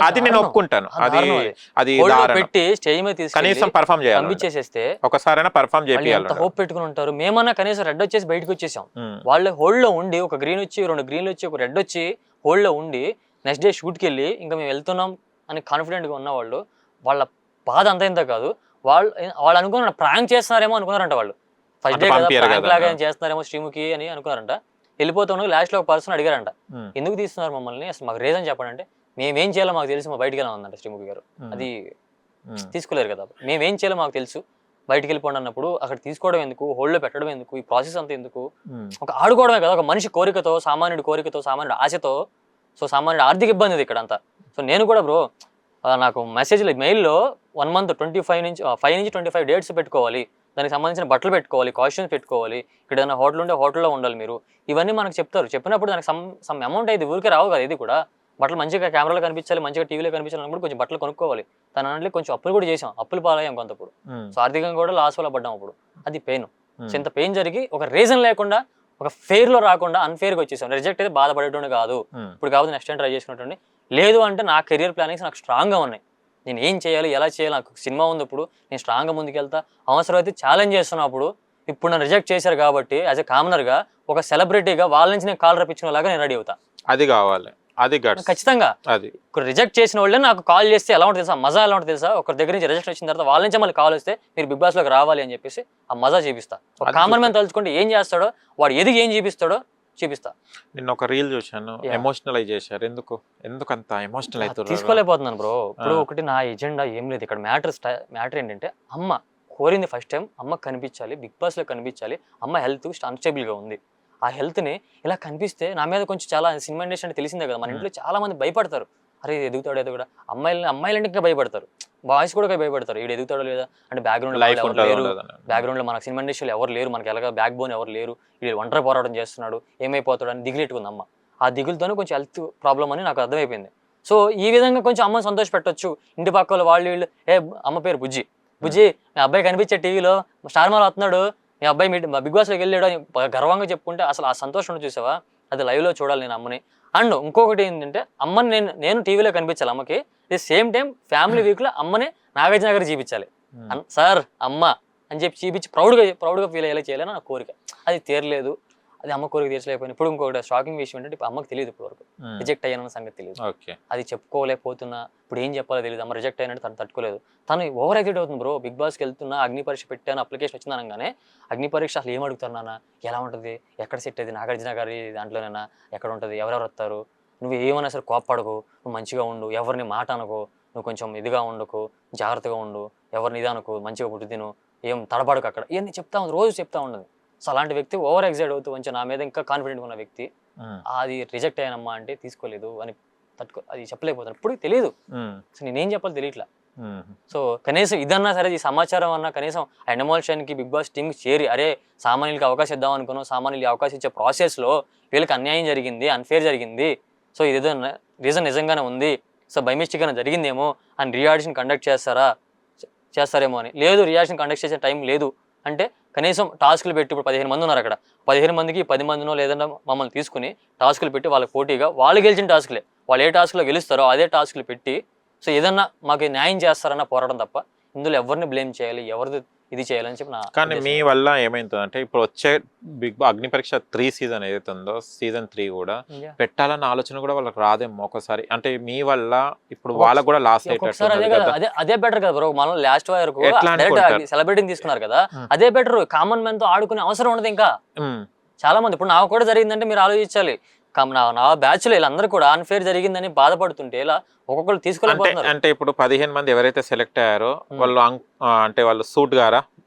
అది నేను ఒప్పుకుంటాను, అది కనీసం పర్ఫామ్ చేయాలి, ఒకసారైనా పర్ఫామ్ చేయాలి. హోప్ పెట్టుకుని ఉంటారు. మేమన్నా కనీసం రెడ్ వచ్చేసి బయటకు వచ్చేసాం. వాళ్ళ హోల్డ్ లో ఉండి ఒక గ్రీన్ వచ్చి 2 గ్రీన్లు వచ్చి ఒక రెడ్ వచ్చి హోల్డ్ లో ఉండి నెక్స్ట్ డే షూట్కి వెళ్ళి ఇంకా మేము వెళ్తున్నాం అని కాన్ఫిడెంట్ గా ఉన్న వాళ్ళు వాళ్ళ బాధ అంత ఇంత కాదు. వాళ్ళు అనుకున్న ప్రాంక్ చేస్తున్నారేమో అనుకున్నారంట. వాళ్ళు ఫస్ట్ డే ప్రాంక్ లాగా చేస్తున్నారేమో శ్రీముఖి అని అనుకున్నారంట. వెళ్ళిపోతాను లాస్ట్ లో ఒక పర్సన్ అడిగారంట ఎందుకు తీస్తున్నారు మమ్మల్ని అసలు మాకు రీజన్ చెప్పండి అంటే మేమేం చేయాలో మాకు తెలిసి మా బయటికి వెళ్ళామందంట శ్రీముఖి గారు. అది తీసుకోలేరు కదా, మేమేం చేయాలో మాకు తెలుసు బయటికి వెళ్ళిపోండి అన్నప్పుడు అక్కడ తీసుకోవడం ఎందుకు, హోల్డ్లో పెట్టడం ఎందుకు, ఈ ప్రాసెస్ అంతా ఎందుకు, ఒక ఆడుకోవడమే కదా ఒక మనిషి కోరికతో సామాన్యుడి ఆశతో. సో సామాన్యుడి ఆర్థిక ఇబ్బంది ఇది ఇక్కడ అంతా. సో నేను కూడా బ్రో నాకు మెసేజ్లు మెయిల్లో 1 month 5 నుంచి 25 డేట్స్ పెట్టుకోవాలి, దానికి సంబంధించిన బట్టలు పెట్టుకోవాలి, కాస్ట్యూమ్స్ పెట్టుకోవాలి, ఇక్కడ ఏదైనా హోటల్ ఉంటే హోటల్లో ఉండాలి మీరు, ఇవన్నీ మనకు చెప్తారు. చెప్పినప్పుడు దానికి సమ్ అమౌంట్ అయితే ఊరికే రావు కదా. ఇది కూడా బట్టలు మంచిగా కెమెరాలో కనిపించాలి, మంచిగా టీవీలో కనిపించాలి అన్నప్పుడు కొంచెం బట్టలు కొనుక్కోవాలి. తన కొంచెం అప్పులు కూడా చేసాం, అప్పులు పాలయ్యాం కొంతప్పుడు. సో ఆర్థికంగా కూడా లాస్ వల్ల పడ్డాం అప్పుడు. అది పెయిన్. సో ఇంత పెయిన్ జరిగి ఒక రీజన్ లేకుండా ఒక ఫెయిర్ లో రాకుండా అన్ఫేర్గా వచ్చేసాం. రిజెక్ట్ అయితే బాధపడేటువంటి కాదు. ఇప్పుడు కాబట్టి నెక్స్ట్ టైం ట్రై చేసుకున్నట్టు లేదు అంటే నా కెరియర్ ప్లానింగ్స్ నాకు స్ట్రాంగ్గా ఉన్నాయి. నేను ఏం చేయాలి ఎలా చేయాలి, నాకు సినిమా ఉంది, ఇప్పుడు నేను స్ట్రాంగ్గా ముందుకెళ్తా, అవసరం అయితే ఛాలెంజ్ చేస్తున్నప్పుడు. ఇప్పుడు నన్ను రిజెక్ట్ చేశారు కాబట్టి యాజ్ ఎ కామనర్గా ఒక సెలబ్రిటీగా వాళ్ళ నుంచి నేను కాల్ రప్పించిన లాగా నేను రెడీ అవుతా. అది కావాలి, అది ఖచ్చితంగా. అది రిజెక్ట్ చేసిన వాళ్ళే నాకు కాల్ చేస్తే ఎలా ఉంటుంది తెలుసా, మజా ఎలా ఉంటుంది తెలుసా, ఒకరి దగ్గర నుంచి రిజెక్ట్ వచ్చిన తర్వాత వాళ్ళ నుంచి మళ్ళీ కాల్ వస్తే మీరు బిగ్ బాస్ లోకి రావాలి అని చెప్పేసి ఆ మజా చూపిస్తా. ఒక కామన్ మ్యాన్ తలుచుకుంటే ఏం చేస్తాడో, వాడు ఎదిగి ఏం చూపిస్తాడో చూపిస్తా. నిన్న ఒక రీల్ చూశాను, ఎమోషనలైజ్ చేశారు. ఎందుకు అంత ఎమోషనల్ అవుతారు? తీసుకోలేకపోతున్నాను బ్రో. ఇప్పుడు ఒకటి నా ఎజెండా ఏం లేదు ఇక్కడ. మ్యాటర్ ఏంటంటే అమ్మ కోరింది ఫస్ట్ టైం అమ్మకు కనిపించాలి, బిగ్ బాస్ లో కనిపించాలి. అమ్మ హెల్త్ అన్స్టేబుల్ గా ఉంది. ఆ హెల్త్ ని ఇలా కనిపిస్తే నా మీద కొంచెం చాలా సినిమా ఇండస్ట్రీ అంటే తెలిసిందే కదా, మన ఇంట్లో చాలా మంది భయపడతారు. అరే ఇది ఎదుగుతాడు ఎదుగుడా, అమ్మాయిలంటే ఇంకా భయపడతారు, బాయ్స్ కూడా భయపడతారు, వీడు ఎదుగుతాడో లేదా అంటే బ్యాక్గ్రౌండ్ బ్యాక్గ్రౌండ్ లో మన సినిమా ఇండస్ట్రీలో ఎవరు లేరు, మనకి ఎలాగ బ్యాక్ బోన్ ఎవరు లేరు, వీడు ఒంటరి పోరాటం చేస్తున్నాడు ఏమైపోతాడు అని దిగులెట్టుకుంది అమ్మ. ఆ దిగులతోనే కొంచెం హెల్త్ ప్రాబ్లం అని నాకు అర్థమైపోయింది. సో ఈ విధంగా కొంచెం అమ్మని సంతోష పెట్టొచ్చు. ఇంటి పక్కల వాళ్ళు వీళ్ళు, అమ్మ పేరు బుజ్జి, బుజ్జి మీ అబ్బాయి కనిపించే టీవీలో స్టార్ మాల్ వస్తున్నాడు, మీ అబ్బాయి బిగ్ బాస్లోకి వెళ్ళాడు అని గర్వంగా చెప్పుకుంటే అసలు ఆ సంతోషం చూసావా, అది లైవ్లో చూడాలి నేను అమ్మని. అండ్ ఇంకొకటి ఏంటంటే అమ్మని నేను టీవీలో కనిపించాలి అమ్మకి, ది సేమ్ టైం ఫ్యామిలీ వీక్లో అమ్మని నాగార్జున గారికి చూపించాలి. సార్ అమ్మ అని చెప్పి చూపించి ప్రౌడ్గా ఫీల్ అయ్యేలా చేయాలని నా కోరిక. అది తీరలేదు, అది అమ్మ కోరిక తీర్చలేకపోయింది. ఇప్పుడు ఇంకొకటి షాకింగ్ విషయం ఏంటంటే ఇప్పుడు అమ్మకి తెలియదు, ఇప్పుడు వరకు రిజెక్ట్ అయ్యానన్న సంగతి తెలియదు. అది చెప్పుకోలేకపోతున్నా, ఇప్పుడు ఏం చెప్పాలో తెలియదు. అమ్మ రిజెక్ట్ అయినట్టు తను తట్టుకోలేదు. తను ఓవర్ ఎగ్జైట్ అవుతుంది. బ్రో బిగ్ బాస్కి వెళ్తున్నా, అగ్ని పరీక్ష పెట్టాను, అప్లికేషన్ వచ్చింది అనగానే అగ్ని పరీక్ష అసలు ఏం అడుగుతారు నాన్న, ఎలా ఉంటుంది, ఎక్కడ సెట్ అయింది, నాగార్జున గారి దాంట్లోనైనా ఎక్కడ ఉంటుంది, ఎవరెవరు వస్తారు, నువ్వు ఏమైనా సరే కోప్పడకు, నువ్వు మంచిగా ఉండు, ఎవరిని మాట అనుకో, నువ్వు కొంచెం ఇదిగా ఉండకు, జాగ్రత్తగా ఉండు, ఎవరిని ఇది అనుకో, మంచిగా పుట్టి తిను, ఏం తడబడకు అక్కడ, ఇవన్నీ చెప్తా ఉంది, రోజు చెప్తా ఉండదు. సో అలాంటి వ్యక్తి ఓవర్ ఎగ్జైట్ అవుతూ కొంచెం నా మీద ఇంకా కాన్ఫిడెంట్గా ఉన్న వ్యక్తి అది రిజెక్ట్ అయ్యానమ్మా అంటే తీసుకోలేదు అని అది చెప్పలేకపోతాను. ఇప్పుడు తెలియదు, సో నేనేం చెప్పాలి తెలియట్లా. సో కనీసం ఇదన్నా సరే, ఈ సమాచారం అన్నా కనీసం ఎనమోల్షన్కి బిగ్ బాస్ టీంకి చేరి, అరే సామాన్యులకి అవకాశం ఇద్దాం అనుకున్నాం, సామాన్యులకి అవకాశం ఇచ్చే ప్రాసెస్లో వీళ్ళకి అన్యాయం జరిగింది, అన్ఫేర్ జరిగింది, సో ఇదేదో రీజన్ నిజంగానే ఉంది, సో బై మిస్టేక్ అయినా జరిగిందేమో అని రీఆడిషన్ కండక్ట్ చేస్తారేమో అని. లేదు రీఆడిషన్ కండక్ట్ చేసే టైం లేదు అంటే కనీసం టాస్కులు పెట్టి, ఇప్పుడు 15 మంది ఉన్నారు అక్కడ, 15 మందికి 10 మందినో లేదంటే మమ్మల్ని తీసుకుని టాస్కులు పెట్టి వాళ్ళకి పోటీగా వాళ్ళు గెలిచిన టాస్కులే, వాళ్ళు ఏ టాస్క్లో గెలుస్తారో అదే టాస్కులు పెట్టి, సో ఏదన్నా మాకు న్యాయం చేస్తారన్న పోరాటం తప్ప ఇందులో ఎవరిని బ్లేమ్ చేయాలి, ఎవరిది ఇది చేయాలని చెప్పి కానీ మీ వల్ల ఏమైందంటే ఇప్పుడు వచ్చే బిగ్ అగ్ని పరీక్ష 3 సీజన్ ఏదైతే ఉందో, సీజన్ 3 కూడా పెట్టాలన్న ఆలోచన కూడా వాళ్ళకి రాదేమో ఒకసారి. అంటే మీ వల్ల ఇప్పుడు వాళ్ళకు కూడా లాస్ అదే బెటర్ కదా బ్రో. మనం లాస్ట్ వరకు సెలబ్రేటింగ్ తీసుకున్నారు కదా, అదే బెటర్. కామన్ మ్యాన్ తో ఆడుకునే అవసరం ఉండదు ఇంకా. చాలా మంది ఇప్పుడు నాకు కూడా జరిగిందంటే మీరు ఆలోచించాలి, నా బ్యాచ్ లో వీళ్ళందరూ కూడా అన్ఫేర్ జరిగిందని బాధపడుతుంటే ఇలా ఒక్కొక్కరు తీసుకోలేకపోతున్నారు. అంటే ఇప్పుడు 15 మంది ఎవరైతే సెలెక్ట్ అయ్యారో వాళ్ళు అంటే వాళ్ళు సూట్ గారా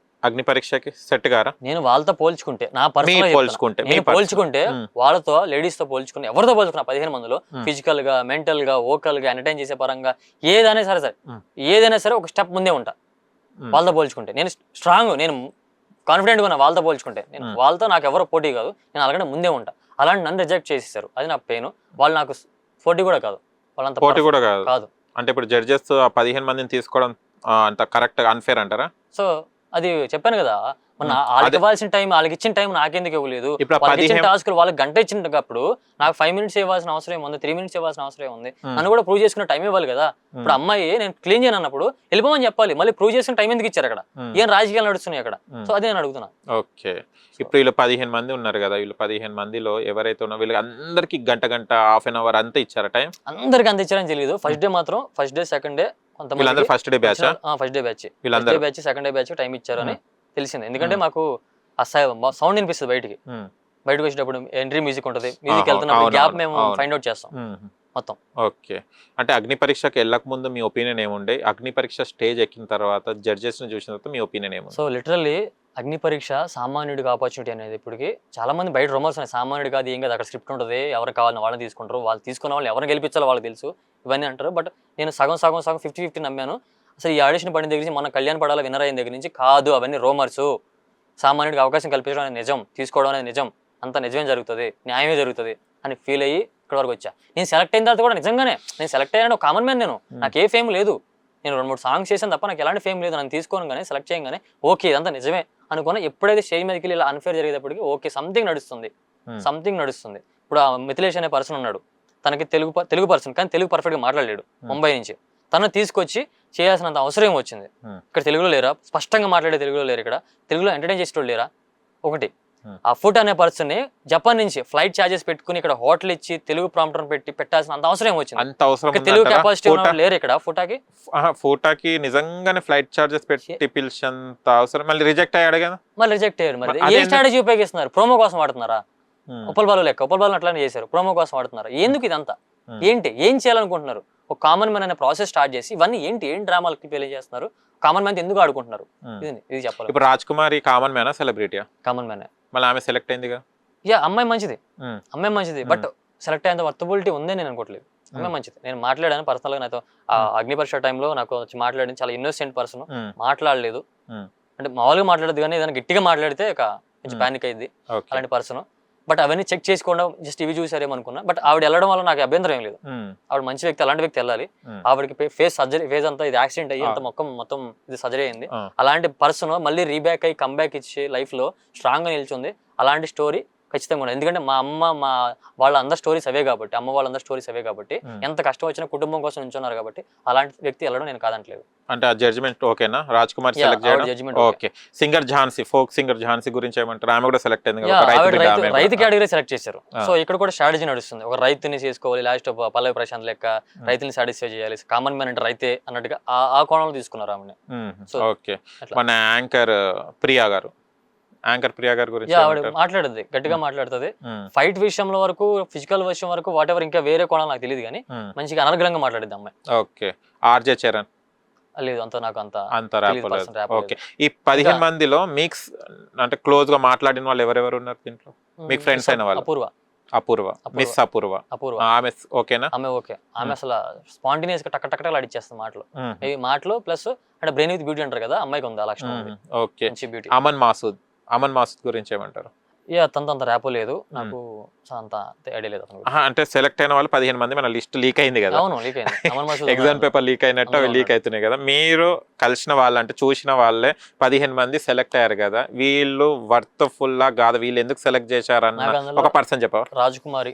అగ్ని పరీక్షకి, సెట్ గారా? నేను వాళ్ళతో పోల్చుకుంటే, నా పర్సనల్ పోల్చుకుంటే వాళ్ళతో, లేడీస్ తో పోల్చుకుంటే, ఎవరితో పోల్చుకున్నా 15 మందిలో ఫిజికల్ గా, మెంటల్ గా, వోకల్ గా, ఎంటర్టైన్ చేసే పరంగా ఏదైనా సరే ఒక స్టెప్ ముందే ఉంటా వాళ్ళతో పోల్చుకుంటే. నేను స్ట్రాంగ్, నేను కాన్ఫిడెంట్ గా ఉన్నా వాళ్ళతో పోల్చుకుంటే. నేను వాళ్ళతో నాకు ఎవరో పోటీ కాదు, నేను అలాగే ముందే ఉంటా. అలాంటి నన్ను రిజెక్ట్ చేసేసారు, అది నాకు పెయిన్. వాళ్ళు నాకు పోటీ కూడా కాదు, వాళ్ళంత పోటీ కూడా కాదు. అంటే ఇప్పుడు జడ్జెస్ 15 మందిని తీసుకోవడం అంత కరెక్ట్ అన్ఫేర్ అంటారా? సో అది చెప్పాను కదా, వాళ్ళకి ఇవ్వాల్సిన టైం, వాళ్ళకి ఇచ్చిన టైం నాకెందుకు ఇవ్వలేదు? వాళ్ళకి ఇచ్చిన టాస్క్ వాళ్ళకి గంట ఇచ్చినప్పుడు నాకు 5 minutes ఇవ్వాల్సిన అవసరం ఏముంది, 3 minutes ఇవ్వాల్సిన అవసరం ఏముంది? నన్ను కూడా ప్రూవ్ చేసుకునే టైం ఇవ్వాలి కదా. ఇప్పుడు అమ్మాయి నేను క్లీన్ చేయను అన్నప్పుడు వెళ్ళిపోమని చెప్పాలి, మళ్ళీ ప్రూవ్ చేసుకునే టైం ఎందుకు ఇచ్చారు అక్కడ? ఏం రాజకీయాలు నడుస్తున్నాయి అక్కడ? సో అదే నేను అడుగుతున్నా. ఓకే, ఇప్పుడు వీళ్ళు 15 మంది ఉన్నారు కదా, వీళ్ళు 15 మందిలో ఎవరైతే ఉన్నా వీళ్ళకి అందరికి గంట హాఫ్ అన్ అవర్ అంతా ఇచ్చారా టైం? అందరికి అంత ఇచ్చారని తెలియదు. ఫస్ట్ డే మాత్రం, ఫస్ట్ డే సెకండ్ డే కొంతమంది first day batch, second day batch time ఇచ్చారని తెలిసింది. ఎందుకంటే మాకు ఆ సౌండ్ వినిపిస్తుంది బయటకు వచ్చేటప్పుడు, ఎంట్రీ మ్యూజిక్ ఉంటుంది, మ్యూజిక్ వెళ్తున్నప్పుడు గ్యాప్ మేము ఫైండ్ అవుట్ చేస్తాం మొత్తం. ఓకే, అంటే అగ్ని పరీక్షకి వెళ్ళక ముందు మీ ఒపీనియన్ ఏముండే, అగ్ని పరీక్ష స్టేజ్ ఎక్కిన తర్వాత జడ్జెస్ ని చూసిన తర్వాత మీ ఒపీనియన్ ఏముంది? సో లిటరల్లీ అగ్ని పరీక్ష సామాన్యుడికి ఆపర్చునిటీ అనేది ఇప్పటికి చాలా మంది బయట రూమర్స్ ఉన్నాయి. సామాన్యుడు కాదు, ఏం కాదు, అక్కడ స్క్రిప్ట్ ఉంటుంది, ఎవరు కావాలని వాళ్ళని తీసుకుంటారు, వాళ్ళు తీసుకున్న వాళ్ళు ఎవరిని గెలిపించాలో వాళ్ళకి తెలుసు, ఇవన్నీ అంటారు. బట్ నేను సగం 50-50 నమ్మాను. అసలు ఈ ఆడిషన్ పడిన దగ్గర నుంచి, మన కళ్యాణ్ పడాల విన్నర్ అయిన దగ్గర నుంచి కాదు, అవన్నీ రూమర్స్. సామాన్యుడికి అవకాశం కల్పించడం అనేది నిజం, తీసుకోవడం అనేది నిజం, అంత నిజమే జరుగుతుంది, న్యాయమే జరుగుతుంది అని ఫీల్ అయ్యి ఇక్కడ వరకు వచ్చా. నేను సెలెక్ట్ అయిన తర్వాత కూడా నిజంగానే నేను సెలెక్ట్ అయ్యాను, ఒక కామన్ మ్యాన్. నాకు ఏ ఫేమ్ లేదు, నేను 2-3 సాంగ్స్ చేశాను తప్ప నాకు ఎలాంటి ఫేమ్ లేదు. నన్ను తీసుకోను కానీ సెలెక్ట్ చేయగానే ఓకే ఇదంతా నిజమే అనుకున్నా. ఎప్పుడైతే స్టేజ్ మీదకి వెళ్ళి ఇలా అన్ఫేర్ జరిగేటప్పటికి ఓకే సంథింగ్ నడుస్తుంది. ఇప్పుడు ఆ మిథిలేష్ అనే పర్సన్ ఉన్నాడు, తనకి తెలుగు పర్సన్ కానీ తెలుగు పర్ఫెక్ట్గా మాట్లాడలేడు, ముంబై నుంచి. తను తీసుకొచ్చి చేయాల్సినంత అవసరం వచ్చింది. ఇక్కడ తెలుగులో లేరా, స్పష్టంగా మాట్లాడే తెలుగులో లేరు, ఇక్కడ తెలుగులో ఎంటర్టైన్ చేసేటోళ్ళు లేరా? ఒకటి ఆ ఫుట్ అనే పర్సన్ ని జపాన్ నుంచి ఫ్లైట్ ఛార్జెస్ పెట్టుకుని ఇక్కడ హోటల్ ఇచ్చి తెలుగు ప్రాంప్టర్ పెట్టాల్సిన అంత అవసరం వచ్చింది. అంత అవసరం తెలుగు కెపాసిటీ లేరు ఇక్కడ. ఫోటాకి నిజంగానే ఫ్లైట్ ఛార్జెస్ పెట్టి పిలిచేంత అవసరం. మళ్ళీ రిజెక్ట్ అయ్యాడు కదా, మళ్ళీ రిజెక్ట్ అయ్యారు. మరి ఏ స్ట్రాటజీ ఉపయోగిస్తున్నారు? ప్రోమో కోసం వాడుతున్నారా? ఉప్పల్ బాలు అట్లానే చేశారు, ప్రోమో కోసం వాడుతున్నారా? ఎందుకు ఇదంతా? ఏం చేయాలనుకుంటున్నారు? ఒక కామన్ మ్యాన్ అనే ప్రాసెస్ స్టార్ట్ చేసి ఇవన్నీ ఏం డ్రామాలకి ప్లే చేస్తున్నారు? కామన్ మ్యాన్ ఎందుకు ఆడుకుంటున్నారు? ఇది చెప్పాలి. ఇప్పుడు రాజ్ కుమార్ కామన్ మ్యానా సెలబ్రిటీయా? Common man. మళ్ళీ ఆమె సెలెక్ట్ అయిందిగా. అమ్మాయి మంచిది, బట్ సెలెక్ట్ అయ్యేంత వర్తబిలిటీ ఉందని నేను అనుకోవట్లేదు. అమ్మాయి మంచిది. నేను మాట్లాడాను పర్సనల్ గా, నాతో అగ్ని పరీక్ష టైంలో నాకు వచ్చి మాట్లాడింది. చాలా ఇన్నోసెంట్ పర్సన్, మాట్లాడలేదు. అంటే మామూలుగా మాట్లాడదు, కానీ ఏదైనా గట్టిగా మాట్లాడితే కొంచెం పానిక్ అయింది అలాంటి పర్సన్. బట్ అవన్నీ చెక్ చేసుకోవడం, జస్ట్ ఇవి చూసారేమో అనుకున్నా. బట్ ఆవిడ వెళ్ళడం వల్ల నాకు అభ్యంతరం ఏం లేదు. ఆవిడ మంచి వ్యక్తి, అలాంటి వ్యక్తి వెళ్ళాలి. ఆవిడకి ఫేస్ సర్జరీ, ఫేస్ అంతా ఇది యాక్సిడెంట్ అయ్యి అంత మొత్తం ఇది సర్జరీ అయింది. అలాంటి పర్సన్ మళ్ళీ రీబ్యాక్ అయ్యి కంబ్యాక్ ఇచ్చి లైఫ్ లో స్ట్రాంగ్ గా నిల్చుంది. అలాంటి స్టోరీ ఖచ్చితంగా ఉండదు. ఎందుకంటే మా అమ్మ వాళ్ళందరి స్టోరీస్ అవే కాబట్టి, అమ్మ వాళ్ళందరి స్టోరీస్ అవే కాబట్టి, ఎంత కష్టం వచ్చినా కుటుంబం కోసం ఉంచున్నారు కాబట్టి అలాంటి వ్యక్తి వెళ్ళడం నేను కాదంటలేదు. అంటే ఆ జడ్జ్మెంట్ ఓకేనా? రాజ్ కుమార్ సెలెక్ట్ చేయడం okay. Singer Jhansi, folk singer Jhansi గురించి ఏమంటారు? ఆమె కూడా సెలెక్ట్ అయింది కదా, రైతు కేటగిరీ సెలెక్ట్ చేశారు. సో ఇక్కడ కూడా స్ట్రాటజీ నడుస్తుంది. ఒక రైతుని చేసుకోవాలి, లాస్ట్ పల్లవి ప్రశాంత్ లెక్క రైతుని సాటిస్ఫై చేయాలి, కామన్ మ్యాన్ అంటే రైతే అన్నట్టుగా ఆ కోణంలో తీసుకున్నారు ఆమెని. ఓకే. మన యాంకర్ ప్రియా గారు గురించి మాట్లాడుతుంది, గట్టిగా మాట్లాడుతుంది. ఫైట్ విషయంలో వరకు, ఫిజికల్ విషయం వరకు, వాట్ ఎవర్ ఇంకా వేరే కోణాలు నాకు తెలియదు, కానీ మంచిగా అనర్గళంగా మాట్లాడింది అమ్మాయి. ఓకే. ఆర్జే చరణ్ లేదు, నాకు అంత ఓకే. ఈ 15 మందిలో మిక్స్ అంటే క్లోజ్ గా మాట్లాడిన వాళ్ళు ఎవరెవరు ఉన్నారు దీంట్లో? మీకు ఫ్రెండ్స్ అయిన వాళ్ళు? అపూర్వ, మిస్ అపూర్వ. ఆమె ఓకేనా? ఆమె ఓకే. ఆమె అసలు స్పాంటినియస్ గా టక్ అడిచేస్తుంది మాటలు. ప్లస్ అంటే బ్రెయిన్ విత్ బ్యూటీ అంటారు కదా, అమ్మాయికి ఉంది ఆ లక్షణం. ఓకే. అమన్ మాసూద్ గురించి ఏమంటారు? తనతో అంత ర్యాపో లేదు నాకు, అంత ఐడియా లేదు అతను. అంటే సెలెక్ట్ అయిన వాళ్ళు 15 మంది, మన లిస్ట్ లీక్ అయింది కదా. అవును, లీక్ అయింది. ఎగ్జామ్ పేపర్ లీక్ అయినట్టు అవి లీక్ అవుతున్నాయి కదా. మీరు కలిసిన వాళ్ళు అంటే చూసిన వాళ్ళే 15 మంది సెలెక్ట్ అయ్యారు కదా, వీళ్ళు వర్త్ ఫుల్ లా కాదు, వీళ్ళు ఎందుకు సెలెక్ట్ చేశారన్న ఒక పర్సన్ చెప్పారు? రాజకుమారి,